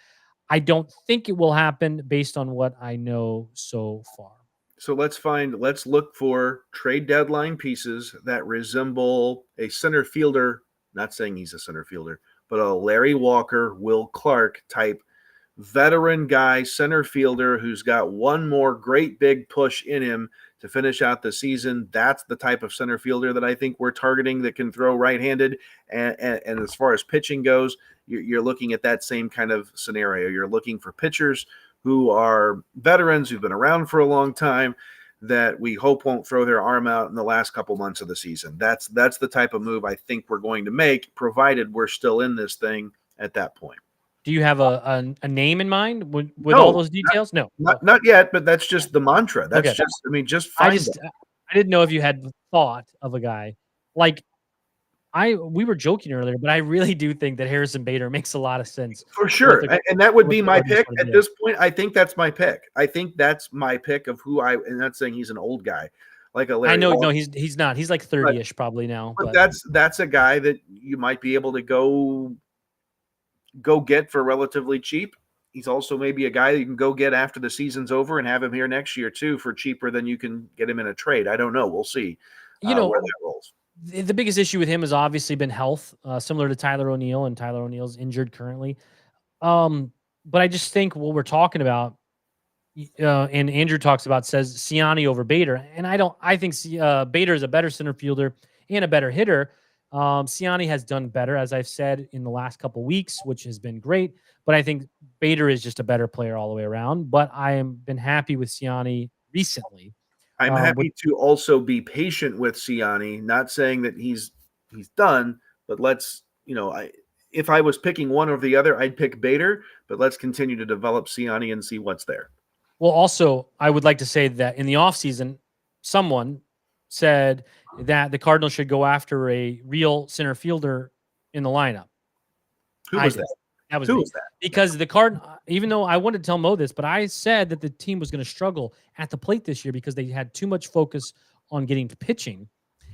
S3: I don't think it will happen based on what I know so far.
S4: So let's look for trade deadline pieces that resemble a center fielder, not saying he's a center fielder, but a Larry Walker, Will Clark type veteran guy, center fielder who's got one more great big push in him to finish out the season. That's the type of center fielder that I think we're targeting that can throw right-handed. And as far as pitching goes, you're looking at that same kind of scenario. You're looking for pitchers who are veterans who've been around for a long time that we hope won't throw their arm out in the last couple months of the season. That's the type of move I think we're going to make, provided we're still in this thing at that point.
S3: Do you have a name in mind with all those details?
S4: Not yet, but that's just the mantra. That's just find
S3: I didn't know if you had thought of a guy. Like, we were joking earlier, but I really do think that Harrison Bader makes a lot of sense.
S4: For sure. And that would be my pick at this point. I think that's my pick. I think that's my pick of who and not saying he's an old guy. Like a Larry.
S3: I know, no, he's not. He's like 30-ish probably now.
S4: But that's a guy that you might be able to go get for relatively cheap. He's also maybe a guy that you can go get after the season's over and have him here next year too for cheaper than you can get him in a trade. I don't know. We'll see. Where that rolls.
S3: The biggest issue with him has obviously been health, similar to Tyler O'Neill, and Tyler O'Neill's injured currently. But I just think what we're talking about, and Andrew talks about, says Ciani over Bader, and I think Bader is a better center fielder and a better hitter. Ciani has done better, as I've said, in the last couple weeks, which has been great. But I think Bader is just a better player all the way around. But I have been happy with Ciani recently.
S4: I'm happy to also be patient with Ciani, not saying that he's done, but let's, if I was picking one or the other, I'd pick Bader, but let's continue to develop Ciani and see what's there.
S3: Well, also, I would like to say that in the offseason, someone said that the Cardinals should go after a real center fielder in the lineup.
S4: Who was that?
S3: That was me. Because the even though I wanted to tell Mo this, but I said that the team was going to struggle at the plate this year because they had too much focus on getting to pitching,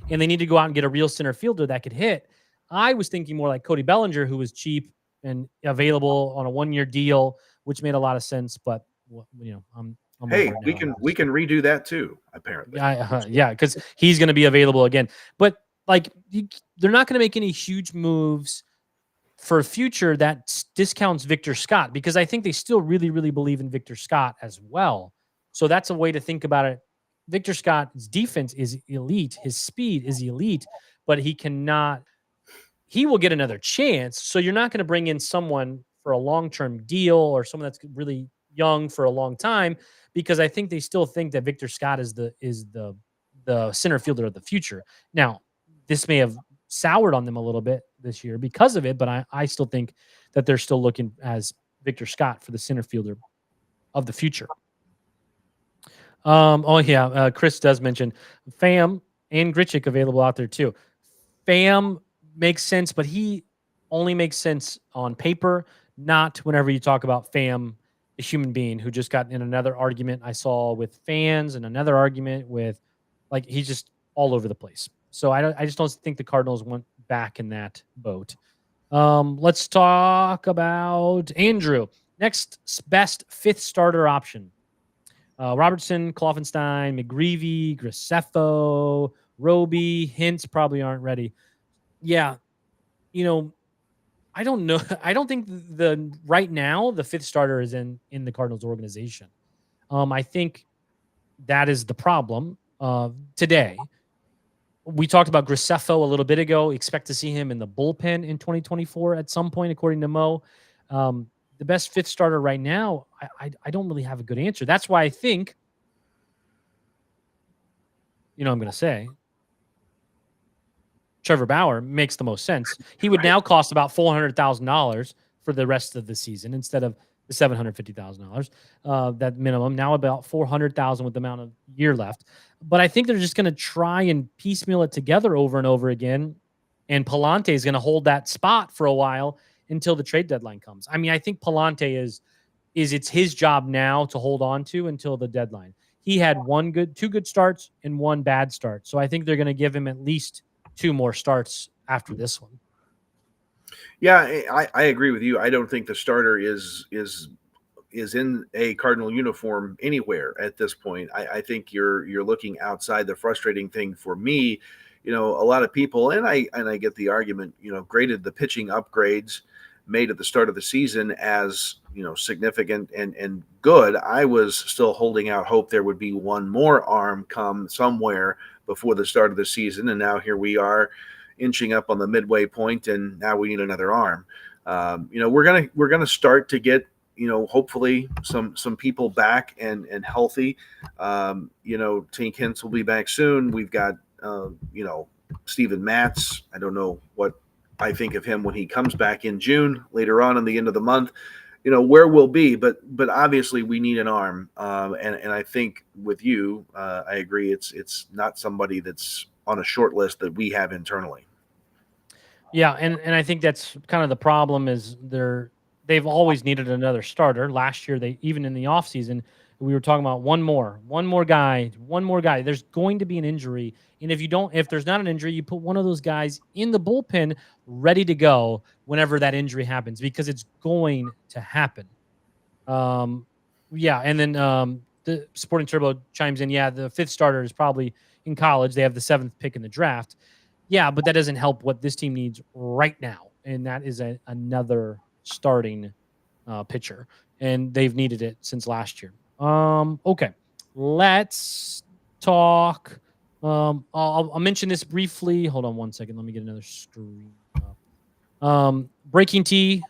S3: and they need to go out and get a real center fielder that could hit. I was thinking more like Cody Bellinger, who was cheap and available on a 1-year deal, which made a lot of sense. But I'm
S4: hey, we can redo that too. Apparently,
S3: yeah, because he's going to be available again. But like, they're not going to make any huge moves for a future that discounts Victor Scott, because I think they still really, really believe in Victor Scott as well. So that's a way to think about it. Victor Scott's defense is elite. His speed is elite, but he will get another chance. So you're not going to bring in someone for a long-term deal or someone that's really young for a long time, because I think they still think that Victor Scott is the center fielder of the future. Now, this may have soured on them a little bit this year because of it, but I still think that they're still looking as Victor Scott for the center fielder of the future. Chris does mention Pham and Grichuk available out there too. Pham makes sense, but he only makes sense on paper, not whenever you talk about Pham, a human being who just got in another argument I saw with fans and another argument with, like, he's just all over the place. So I just don't think the Cardinals went back in that boat. Let's talk about Andrew. Next best fifth starter option. Robertson, Kloffenstein, McGreevy, Graceffo, Roby, Hintz probably aren't ready. Yeah. I don't know. I don't think right now the fifth starter is in the Cardinals organization. I think that is the problem today. We talked about Graceffo a little bit ago. Expect to see him in the bullpen in 2024 at some point, according to Mo. The best fifth starter right now, I don't really have a good answer. That's why I think you know what I'm going to say, Trevor Bauer makes the most sense. He would now cost about $400,000 for the rest of the season instead of the $750,000 that minimum. Now about $400,000 with the amount of year left. But I think they're just going to try and piecemeal it together over and over again. And Palante is going to hold that spot for a while until the trade deadline comes. I mean, I think Palante is it's his job now to hold on to until the deadline. He had two good starts and one bad start. So I think they're going to give him at least 2 more starts after this one.
S4: Yeah, I agree with you. I don't think the starter is in a Cardinal uniform anywhere at this point. I think you're looking outside. The frustrating thing for me, a lot of people, and I get the argument, graded the pitching upgrades made at the start of the season as, significant and good. I was still holding out hope there would be one more arm come somewhere before the start of the season. And now here we are inching up on the midway point, and now we need another arm. We're gonna start to get, hopefully some people back and healthy. Tink Hintz will be back soon. We've got Steven Matz. I don't know what I think of him when he comes back in June, later on in the end of the month, where we'll be, but obviously we need an arm. And I think with you, I agree. It's not somebody that's on a short list that we have internally.
S3: Yeah. And I think that's kind of the problem is they've always needed another starter. Last year, even in the offseason, we were talking about one more guy. There's going to be an injury. And if there's not an injury, you put one of those guys in the bullpen ready to go whenever that injury happens, because it's going to happen. Yeah. And then the Sporting Turbo chimes in. Yeah. The 5th starter is probably in college. They have the 7th pick in the draft. Yeah. But that doesn't help what this team needs right now. And that is another starting pitcher. And they've needed it since last year. Okay, let's talk. I'll mention this briefly. Hold on one second. Let me get another screen up. Breaking Tea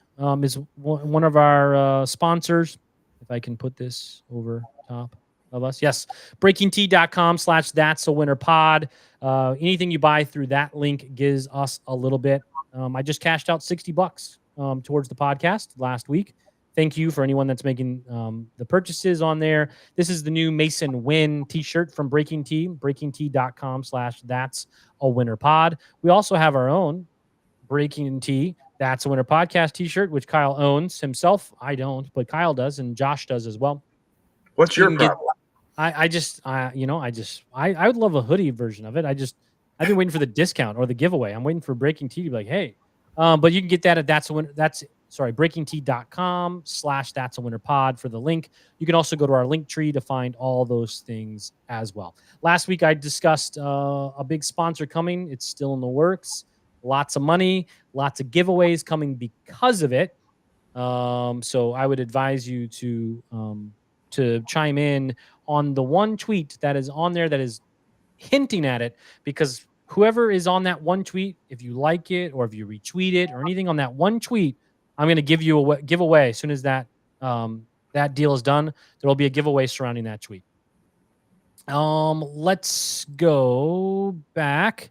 S3: is one of our sponsors. If I can put this over top of us. Yes, breakingtea.com/that'sawinnerpod. Anything you buy through that link gives us a little bit. I just cashed out $60 towards the podcast last week. Thank you for anyone that's making the purchases on there. This is the new Mason Win t-shirt from Breaking Tea, breakingtea.com/that'sawinnerpod. We also have our own Breaking Tea That's a Winner podcast t-shirt, which Kyle owns himself. I don't, but Kyle does, and Josh does as well.
S4: What's your problem?
S3: I would love a hoodie version of it. I've been waiting for the discount or the giveaway. I'm waiting for Breaking Tea to be like, hey, but you can get that at breakingtea.com/that'sawinnerpod for the link. You can also go to our link tree to find all those things as well. Last week I discussed a big sponsor coming. It's still in the works. Lots of money, lots of giveaways coming because of it. So I would advise you to chime in on the one tweet that is on there that is hinting at it, because whoever is on that one tweet, if you like it or if you retweet it or anything on that one tweet, I'm going to give you a giveaway. As soon as that deal is done, there will be a giveaway surrounding that tweet. Let's go back.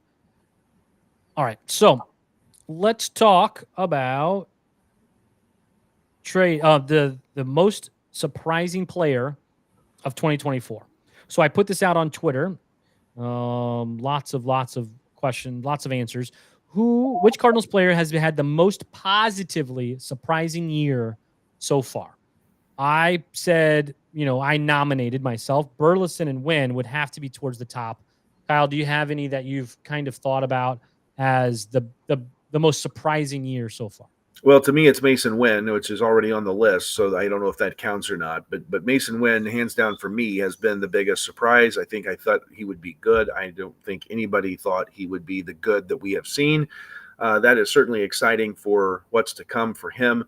S3: All right, so let's talk about trade the most surprising player of 2024. So I put this out on Twitter. Lots of questions, lots of answers. Which Cardinals player has had the most positively surprising year so far? I said, I nominated myself. Burleson and Wynn would have to be towards the top. Kyle, do you have any that you've kind of thought about as the most surprising year so far?
S4: Well, to me, it's Mason Wynn, which is already on the list, so I don't know if that counts or not. But Mason Wynn, hands down for me, has been the biggest surprise. I thought he would be good. I don't think anybody thought he would be the good that we have seen. That is certainly exciting for what's to come for him.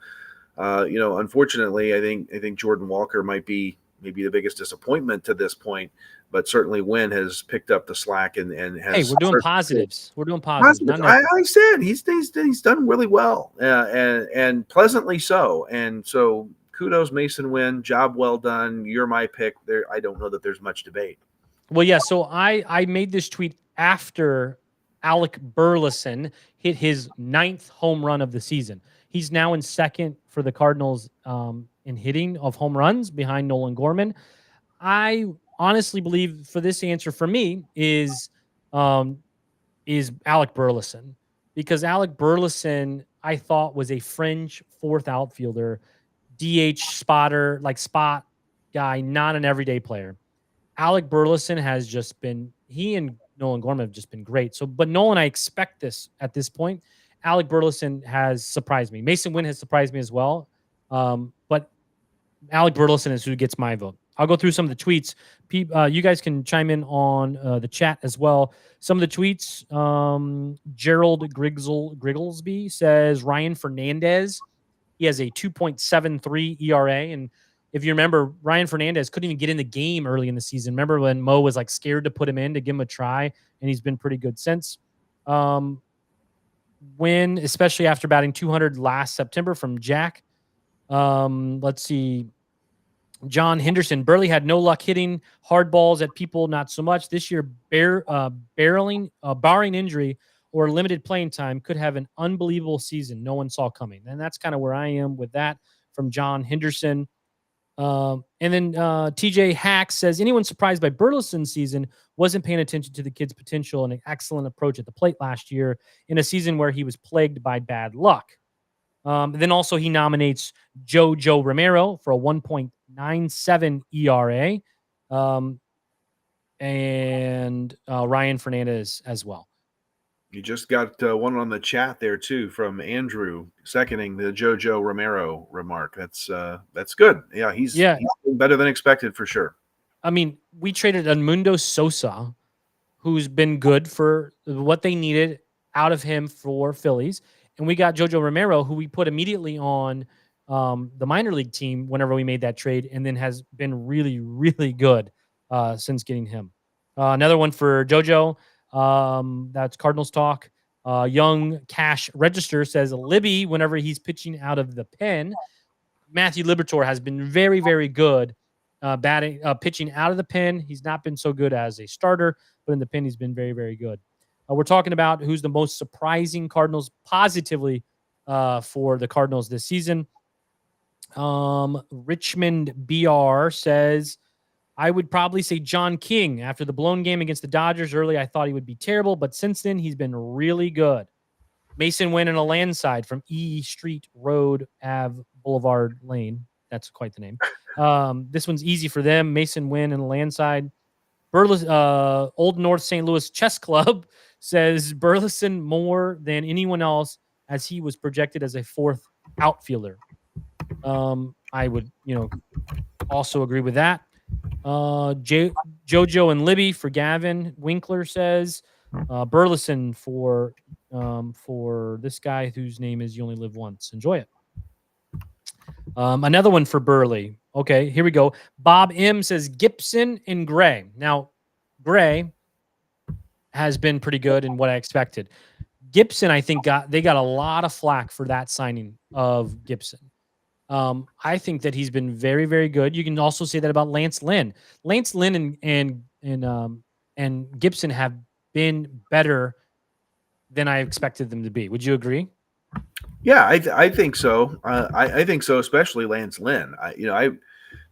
S4: Unfortunately, I think Jordan Walker might be maybe the biggest disappointment to this point. But certainly Wynn has picked up the slack and has.
S3: Hey, we're doing positives. We're doing positives.
S4: I said he's done really well and pleasantly so. And so kudos, Mason Wynn. Job well done. You're my pick. There, I don't know that there's much debate.
S3: Well, yeah. So I made this tweet after Alec Burleson hit his 9th home run of the season. He's now in second for the Cardinals in hitting of home runs behind Nolan Gorman. I honestly believe for this answer for me um, is Alec Burleson, because Alec Burleson I thought was a fringe fourth outfielder, DH spotter, like spot guy, not an everyday player. Alec Burleson has just been, he and Nolan Gorman have just been great. So, but Nolan, I expect this at this point. Alec Burleson has surprised me. Mason Wynn has surprised me as well. But Alec Burleson is who gets my vote. I'll go through some of the tweets. You guys can chime in on the chat as well. Some of the tweets. Gerald Grigglesby says Ryan Fernandez. He has a 2.73 ERA. And if you remember, Ryan Fernandez couldn't even get in the game early in the season. Remember when Mo was like scared to put him in to give him a try, and he's been pretty good since. Win, especially after batting 200 last September from Jack. Let's see. John Henderson. Burley had no luck hitting hard balls at people, not so much. This year, barring injury or limited playing time, could have an unbelievable season no one saw coming. And that's kind of where I am with that from John Henderson. And then TJ Hack says, anyone surprised by Burleson's season wasn't paying attention to the kid's potential and an excellent approach at the plate last year in a season where he was plagued by bad luck. Then also he nominates Joe Romero for a 1.97 ERA, and Ryan Fernandez as well.
S4: You just got one on the chat there too from Andrew seconding the Joe Romero remark. That's good. Yeah, he's better than expected for sure.
S3: I mean, we traded Edmundo Sosa, who's been good for what they needed out of him for Phillies. And we got Jojo Romero, who we put immediately on the minor league team whenever we made that trade, and then has been really, really good since getting him. Another one for Jojo. That's Cardinals talk. Young Cash Register says Libby, whenever he's pitching out of the pen, Matthew Liberatore has been very, very good pitching out of the pen. He's not been so good as a starter, but in the pen, he's been very, very good. We're talking about who's the most surprising Cardinals positively for the Cardinals this season. Richmond BR says, I would probably say John King. After the blown game against the Dodgers early, I thought he would be terrible, but since then, he's been really good. Mason Wynn in a landslide from E Street Road Ave Boulevard Lane. That's quite the name. This one's easy for them. Mason Wynn in a landslide. Old North St. Louis Chess Club says Burleson more than anyone else, as he was projected as a fourth outfielder. I would, also agree with that. Jojo and Libby for Gavin Winkler says Burleson for this guy whose name is You Only Live Once. Enjoy it. Another one for Burley. Okay, here we go. Bob M says Gibson and Gray. Now, Gray has been pretty good in what I expected. Gibson, I think, got a lot of flack for that signing of Gibson. I think that he's been very, very good. You can also say that about Lance Lynn. Lance Lynn and Gibson have been better than I expected them to be. Would you agree?
S4: Yeah, I think so. I think so, especially Lance Lynn. I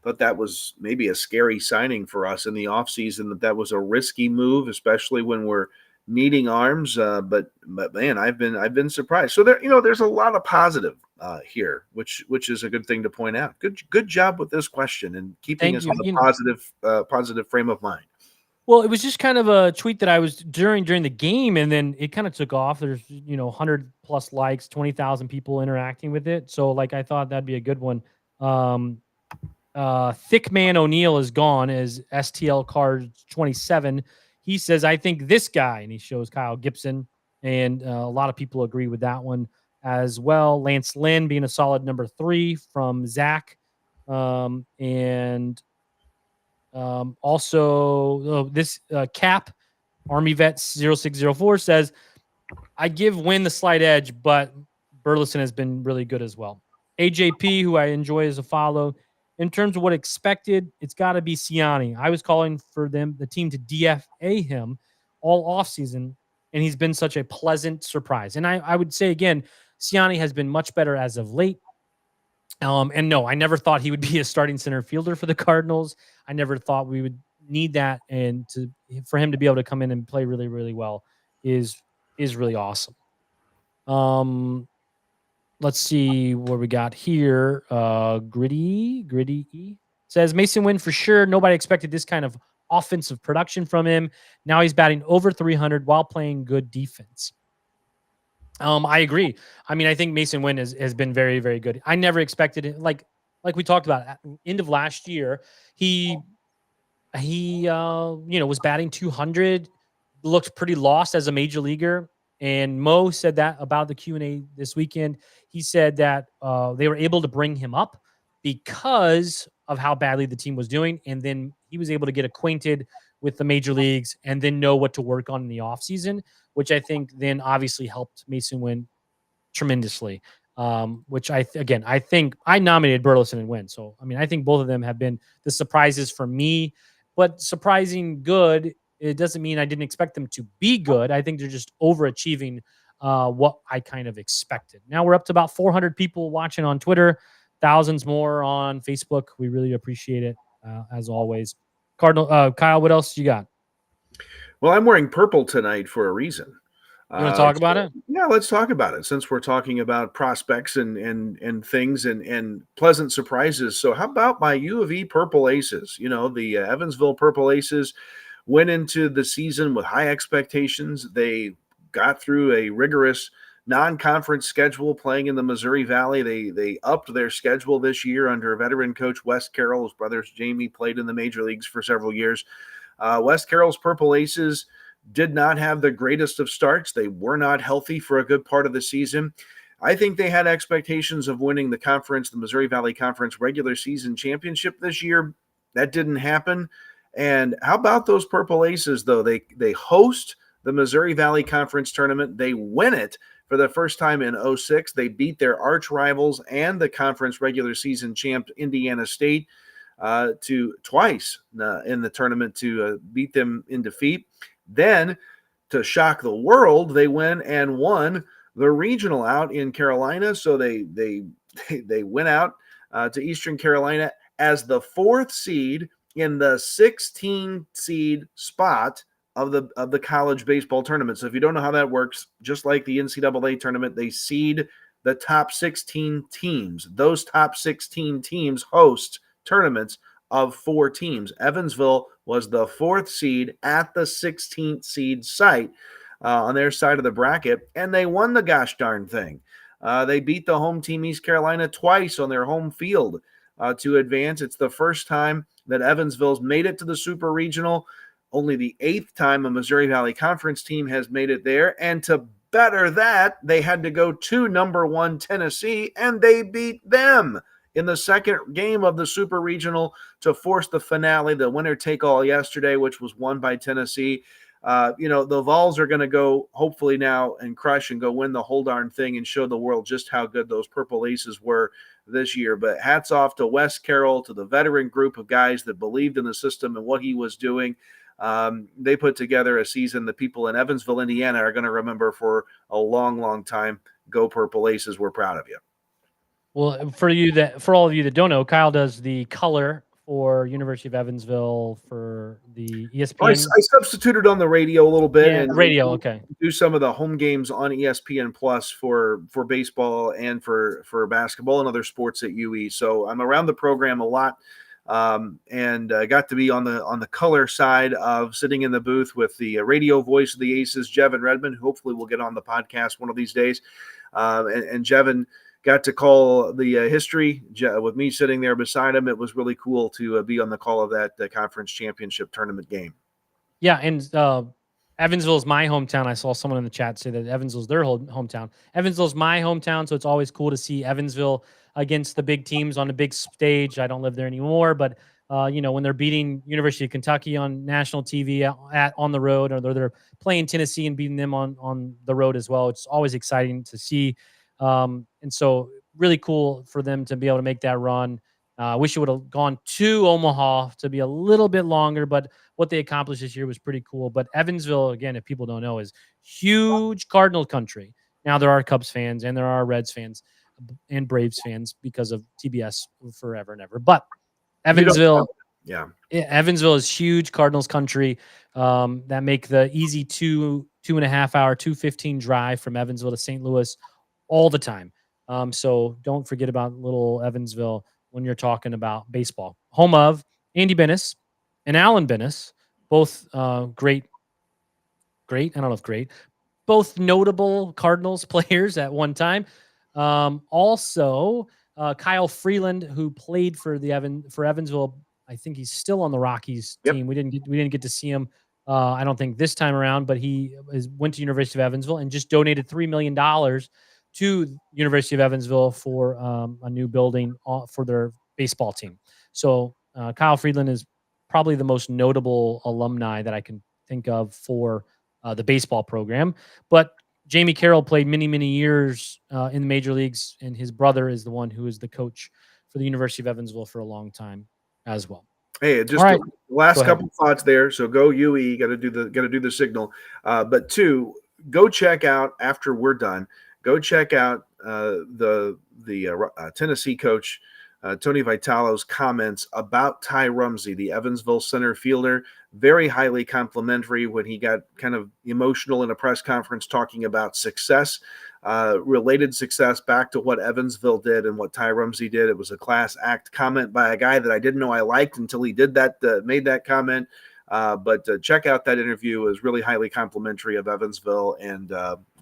S4: thought that was maybe a scary signing for us in the offseason, that was a risky move, especially when we're needing arms. But man, I've been surprised. So there's a lot of positive here, which is a good thing to point out. Good job with this question and keeping us on a positive frame of mind.
S3: Well, it was just kind of a tweet that I was during the game, and then it kind of took off. There's 100 plus likes, 20,000 people interacting with it. So I thought that'd be a good one. Thick Man O'Neill is gone as STL card 27. He says, I think this guy, and he shows Kyle Gibson, and a lot of people agree with that one as well. Lance Lynn being a solid number 3 from Zach. Also, this Cap Army Vet 0604 says, I give Wynn the slight edge, but Burleson has been really good as well. AJP, who I enjoy as a follow, in terms of what expected, it's got to be Siani. I was calling for the team to DFA him all offseason, and he's been such a pleasant surprise. And I would say again, Siani has been much better as of late. And no, I never thought he would be a starting center fielder for the Cardinals. I never thought we would need that, and for him to be able to come in and play really, really well is really awesome. Let's see what we got here. Gritty says Mason Wynn for sure. Nobody expected this kind of offensive production from him. Now he's batting over 300 while playing good defense. I agree. I mean, I think Mason Wynn has been very, very good. I never expected it. Like we talked about at the end of last year, he was batting 200, looked pretty lost as a major leaguer. And Mo said that about the Q&A this weekend. He said that they were able to bring him up because of how badly the team was doing. And then he was able to get acquainted with the major leagues and then know what to work on in the offseason, which I think then obviously helped Mason Wynn tremendously. Which I think I nominated Burleson and Wynn. So, I mean, I think both of them have been the surprises for me, but surprising good. It doesn't mean I didn't expect them to be good. I think they're just overachieving what I kind of expected. Now we're up to about 400 people watching on Twitter, thousands more on Facebook. We really appreciate it, as always. Cardinal, Kyle, what else you got?
S4: Well, I'm wearing purple tonight for a reason.
S3: You want to talk about it?
S4: Yeah, let's talk about it since we're talking about prospects and things and pleasant surprises. So how about my U of E Purple Aces? You know, the Evansville Purple Aces went into the season with high expectations. They got through a rigorous non-conference schedule playing in the Missouri Valley. They upped their schedule this year under veteran coach Wes Carroll. His brothers Jamie played in the major leagues for several years. Wes Carroll's Purple Aces did not have the greatest of starts. They were not healthy for a good part of the season. I think they had expectations of winning the Missouri Valley Conference regular season championship this year. That didn't happen. And how about those Purple Aces, though? They host the Missouri Valley Conference tournament. They win it for the first time in 2006. They beat their arch rivals and the conference regular season champ Indiana State to twice in the tournament to beat them in defeat. Then, to shock the world, they went and won the regional out in Carolina. So they went out to Eastern Carolina as the 4th seed in the 16 seed spot of the college baseball tournament. So if you don't know how that works, just like the NCAA tournament, they seed the top 16 teams. Those top 16 teams host tournaments of 4 teams. Evansville was the 4th seed at the 16th seed site on their side of the bracket, and they won the gosh darn thing. They beat the home team East Carolina twice on their home field to advance. It's the first time that Evansville's made it to the Super Regional. Only the 8th time a Missouri Valley Conference team has made it there, and to better that, they had to go to number 1 Tennessee, and they beat them in the second game of the Super Regional to force the finale, the winner-take-all yesterday, which was won by Tennessee. The Vols are going to go, hopefully now, and crush and go win the whole darn thing and show the world just how good those Purple Aces were this year. But hats off to Wes Carroll, to the veteran group of guys that believed in the system and what he was doing. They put together a season that people in Evansville, Indiana are going to remember for a long, long time. Go Purple Aces. We're proud of you.
S3: Well, for all of you that don't know, Kyle does the color for University of Evansville for the ESPN.
S4: I substituted on the radio a little bit.
S3: Yeah, radio, okay.
S4: Do some of the home games on ESPN Plus for baseball and for basketball and other sports at UE. So I'm around the program a lot, and got to be on the color side of sitting in the booth with the radio voice of the Aces, Jevin Redmond, who hopefully will get on the podcast one of these days. And Jevin got to call the history with me sitting there beside him. It was really cool to be on the call of that conference championship tournament game.
S3: Yeah, and Evansville is my hometown. I saw someone in the chat say that Evansville is their hometown. Evansville is my hometown, so it's always cool to see Evansville against the big teams on the big stage. I don't live there anymore, but when they're beating University of Kentucky on national TV on the road, or they're playing Tennessee and beating them on the road as well, it's always exciting to see. And so really cool for them to be able to make that run. I wish it would have gone to Omaha to be a little bit longer, but what they accomplished this year was pretty cool. But Evansville, again, if people don't know, is huge Cardinal country. Now there are Cubs fans and there are Reds fans and Braves fans because of TBS forever and ever. But Evansville, Evansville is huge Cardinals country. That make the easy 2.5 hour, 2:15 drive from Evansville to St. Louis all the time. So don't forget about little Evansville when you're talking about baseball. Home of Andy Bennis and Alan Bennis, both great. I don't know if great, both notable Cardinals players at one time. Also, Kyle Freeland, who played for Evansville. I think he's still on the Rockies team. We didn't get to see him. I don't think this time around, but he went to University of Evansville and just donated $3 million to University of Evansville for a new building for their baseball team. So Kyle Freeland is probably the most notable alumni that I can think of for the baseball program. But Jamie Carroll played many, many years in the major leagues, and his brother is the one who is the coach for the University of Evansville for a long time as well.
S4: Hey, just the last couple thoughts there. So go UE, got to do the signal. But two, go check out after we're done. Go check out the Tennessee coach Tony Vitalo's comments about Ty Rumsey, the Evansville center fielder. Very highly complimentary when he got kind of emotional in a press conference talking about success, related success back to what Evansville did and what Ty Rumsey did. It was a class act comment by a guy that I didn't know I liked until he did that, made that comment. But check out that interview. It was really highly complimentary of Evansville, and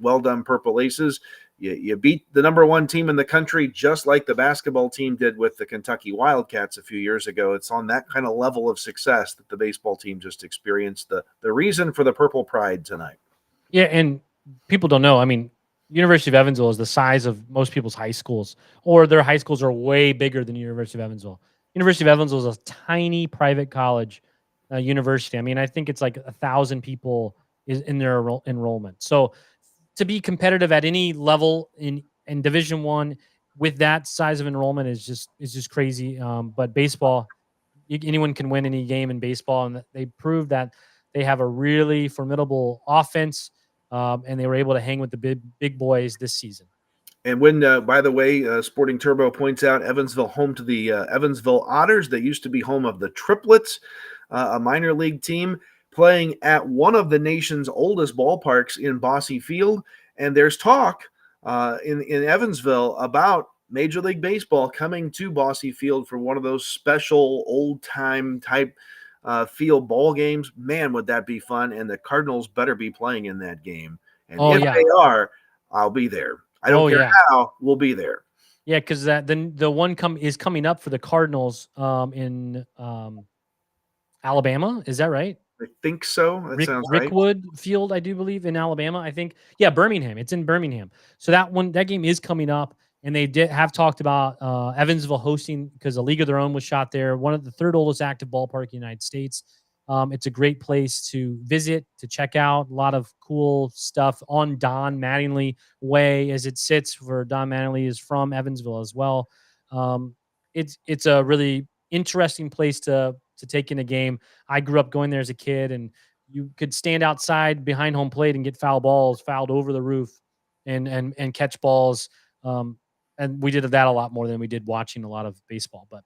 S4: well done, Purple Aces. You beat the number one team in the country, just like the basketball team did with the Kentucky Wildcats a few years ago. It's on that kind of level of success that the baseball team just experienced. The reason for the Purple Pride tonight.
S3: Yeah, and people don't know. I mean, University of Evansville is the size of most people's high schools, or their high schools are way bigger than University of Evansville. University of Evansville is a tiny private college university. I mean, I think it's like 1,000 people is in their enrollment. So to be competitive at any level in Division I with that size of enrollment is just crazy. But baseball, anyone can win any game in baseball, and they proved that they have a really formidable offense, and they were able to hang with the big boys this season.
S4: And when, by the way, Sporting Turbo points out Evansville home to the Evansville Otters. They used to be home of the Triplets, a minor league team, playing at one of the nation's oldest ballparks in Bosse Field. And there's talk in Evansville about Major League Baseball coming to Bosse Field for one of those special old-time type field ball games. Man, would that be fun. And the Cardinals better be playing in that game. And if they are, I'll be there. I don't care how, we'll be there.
S3: Yeah, because the one is coming up for the Cardinals in Alabama. Is that right?
S4: I think so. That sounds right.
S3: Rickwood Field, I do believe, in Alabama. I think, yeah, Birmingham. It's in Birmingham. So that game is coming up, and they have talked about Evansville hosting because a league of their own was shot there. One of the third oldest active ballpark in the United States. It's a great place to visit, to check out. A lot of cool stuff on Don Mattingly Way as it sits. Where Don Mattingly is from Evansville as well. It's a really interesting place to take in a game. I grew up going there as a kid, and you could stand outside behind home plate and get fouled over the roof and catch balls. And we did that a lot more than we did watching a lot of baseball, but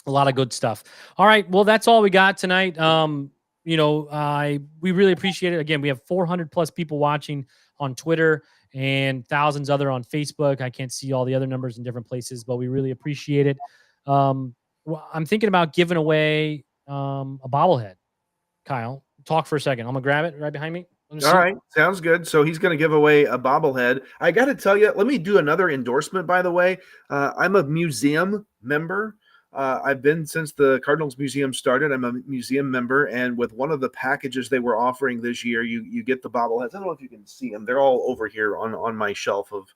S3: a lot of good stuff. All right. Well, that's all we got tonight. We really appreciate it. Again, we have 400 plus people watching on Twitter and thousands other on Facebook. I can't see all the other numbers in different places, but we really appreciate it. I'm thinking about giving away a bobblehead. Kyle, talk for a second. I'm gonna grab it right behind me.
S4: All right, sounds good. So he's going to give away a bobblehead. I got to tell you, let me do another endorsement, by the way. I'm a museum member. I've been since the Cardinals Museum started. I'm a museum member, and with one of the packages they were offering this year, you get the bobbleheads. I don't know if you can see them. They're all over here on my shelf of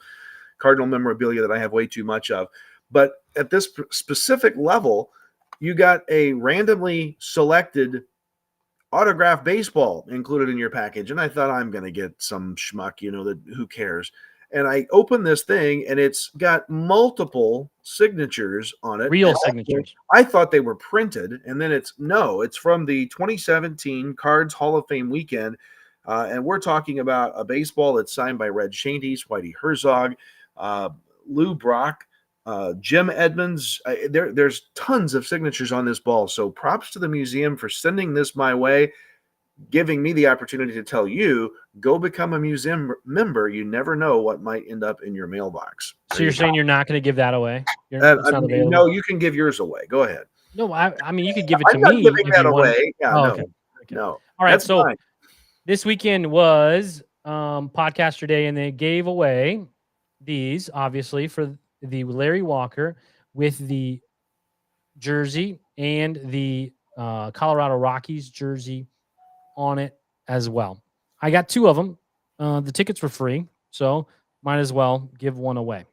S4: Cardinal memorabilia that I have way too much of. But at this specific level, you got a randomly selected autographed baseball included in your package. And I thought, I'm going to get some schmuck, that who cares? And I open this thing, and it's got multiple signatures on it.
S3: Real signatures.
S4: I thought they were printed, and then it's from the 2017 Cards Hall of Fame weekend. And we're talking about a baseball that's signed by Red Shanties, Whitey Herzog, Lou Brock, Jim Edmonds. There's tons of signatures on this ball. So props to the museum for sending this my way, giving me the opportunity to tell you, go become a museum member. You never know what might end up in your mailbox.
S3: So you're saying you're not going to give that away? It's not available?
S4: No, you can give yours away. Go ahead.
S3: No, I mean, you could give it to
S4: I'm not
S3: me.
S4: giving that away. Yeah, no.
S3: Okay.
S4: No.
S3: All right,
S4: That's
S3: so
S4: fine.
S3: this weekend was Podcaster Day, and they gave away these, obviously, for the Larry Walker with the jersey and the Colorado Rockies jersey on it as well. I got 2 of them. The tickets were free, so might as well give one away.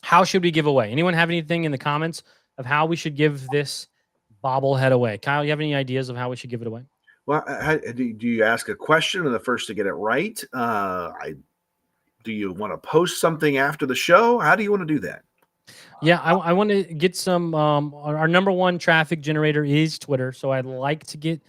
S3: How should we give away? Anyone have anything in the comments of how we should give this bobblehead away? Kyle, you have any ideas of how we should give it away?
S4: Well, do you ask a question and the first to get it right? Do you want to post something after the show? How do you want to do that?
S3: Yeah, I want to get some. Our number one traffic generator is Twitter, so I'd like to get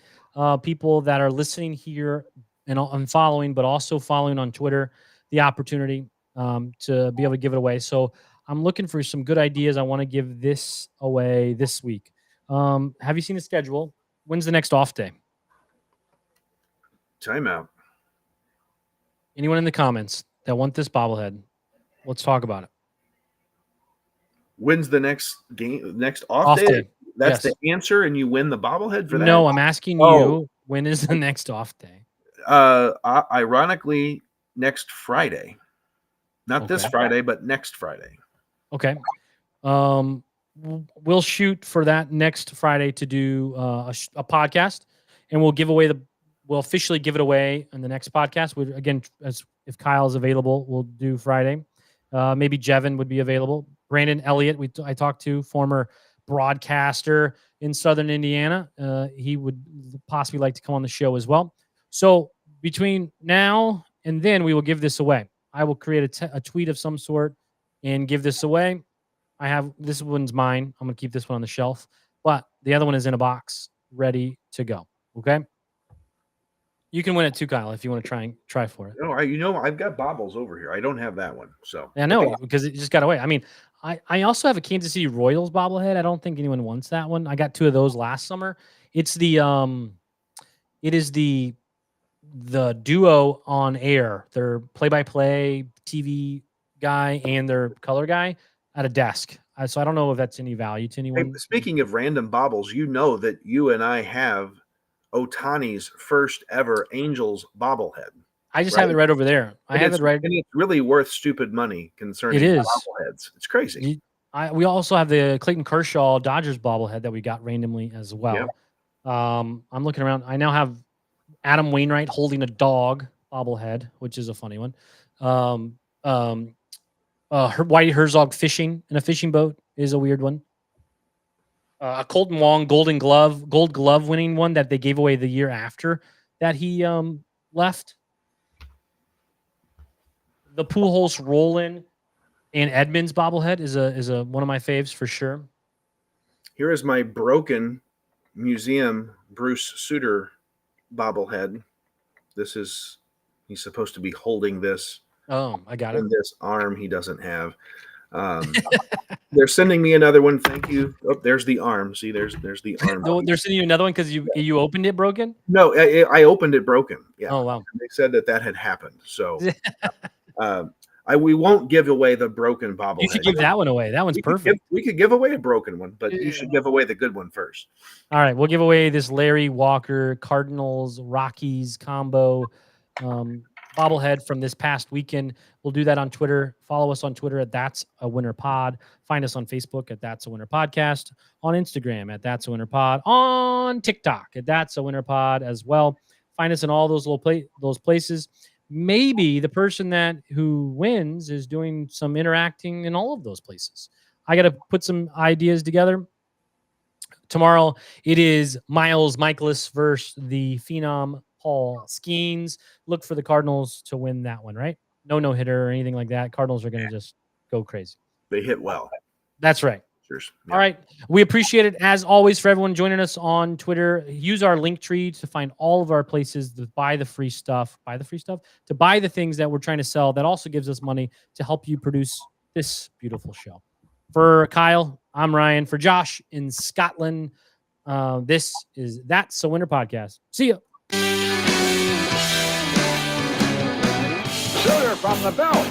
S3: people that are listening here and following, but also following on Twitter, the opportunity to be able to give it away. So I'm looking for some good ideas. I want to give this away this week. Have you seen the schedule? When's the next off day?
S4: Timeout.
S3: Anyone in the comments that want this bobblehead? Let's talk about it.
S4: When's the next game? Next off day? That's
S3: yes.
S4: the answer, and you win the bobblehead for that?
S3: No, I'm asking you, when is the next off day?
S4: Ironically, next Friday. Not this Friday, but next Friday.
S3: Okay. We'll shoot for that next Friday to do a podcast, and we'll officially give it away in the next podcast. Again, if Kyle's available, we'll do Friday. Maybe Jevin would be available. Brandon Elliott, I talked to, former broadcaster in Southern Indiana. He would possibly like to come on the show as well. So between now and then, we will give this away. I will create a tweet of some sort and give this away. This one's mine. I'm going to keep this one on the shelf, but the other one is in a box ready to go. Okay. You can win it too, Kyle, if you want to try for it.
S4: No, I've got bobbles over here. I don't have that one. So
S3: I know because it just got away. I mean, I also have a Kansas City Royals bobblehead. I don't think anyone wants that one. I got 2 of those last summer. It's the duo on air. Their play-by-play TV guy and their color guy at a desk. So I don't know if that's any value to anyone.
S4: Hey, speaking of random bobbles, you know that you and I have Ohtani's first ever Angels bobblehead.
S3: I just have it right over there. I have it right.
S4: And it's really worth stupid money concerning bobbleheads. It's crazy.
S3: We also have the Clayton Kershaw Dodgers bobblehead that we got randomly as well. Yep. I'm looking around. I now have Adam Wainwright holding a dog bobblehead, which is a funny one. Whitey Herzog fishing in a fishing boat is a weird one. A Colton Wong Gold Glove winning one that they gave away the year after that he left. The Pujols Rollin and Edmonds bobblehead is a one of my faves for sure.
S4: Here is my broken museum Bruce Sutter bobblehead. He's supposed to be holding this.
S3: Oh, I got it.
S4: In this arm he doesn't have. They're sending me another one. Thank you. Oh, there's the arm. See, there's the arm.
S3: They're sending you another one because you opened it broken?
S4: No, I opened it broken. Yeah.
S3: Oh, wow.
S4: And they said that had happened. So we won't give away the broken bobblehead.
S3: You should give that one away. That one's perfect.
S4: We could give away a broken one, but you should give away the good one first.
S3: All right. We'll give away this Larry Walker Cardinals Rockies combo bobblehead from this past weekend. We'll do that on Twitter. Follow us on Twitter at That's a Winner Pod. Find us on Facebook at That's a Winner Podcast. On Instagram at That's a Winner Pod. On TikTok at That's a Winner Pod as well. Find us in all those those places. Maybe the person who wins is doing some interacting in all of those places. I got to put some ideas together. Tomorrow it is Miles Michaelis versus the Phenom Paul Skeens. Look for the Cardinals to win that one, right? no hitter or anything like that, Cardinals are going to just go crazy.
S4: They hit well.
S3: That's right.
S4: Cheers.
S3: All right. We appreciate it, as always, for everyone joining us on Twitter. Use our link tree to find all of our places to buy the free stuff. To buy the things that we're trying to sell. That also gives us money to help you produce this beautiful show. For Kyle, I'm Ryan. For Josh in Scotland, this is That's a Winner podcast. See ya.
S1: Shooter from the belt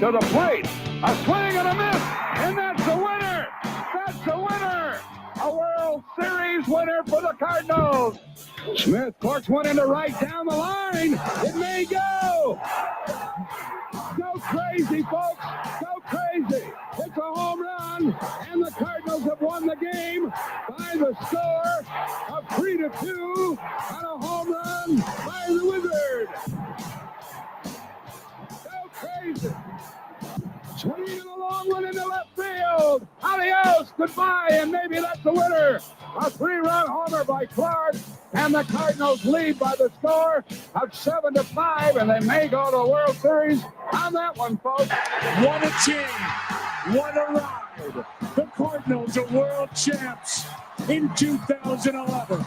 S1: to the plate. A swing and a miss, and that's a winner. That's a winner. A World Series winner for the Cardinals. Smith corks one into right down the line. It may go. Go crazy, folks. Go crazy. It's a home run, and the Cardinals have won the game by the score of 3-2 on a home run by the Wizard. Go crazy. Swinging a long one into left field. Adios, goodbye, and maybe that's the winner. A 3-run homer by Clark, and the Cardinals lead by the score of 7-5, and they may go to the World Series on that one, folks.
S2: What a team. What a ride. The Cardinals are world champs in 2011.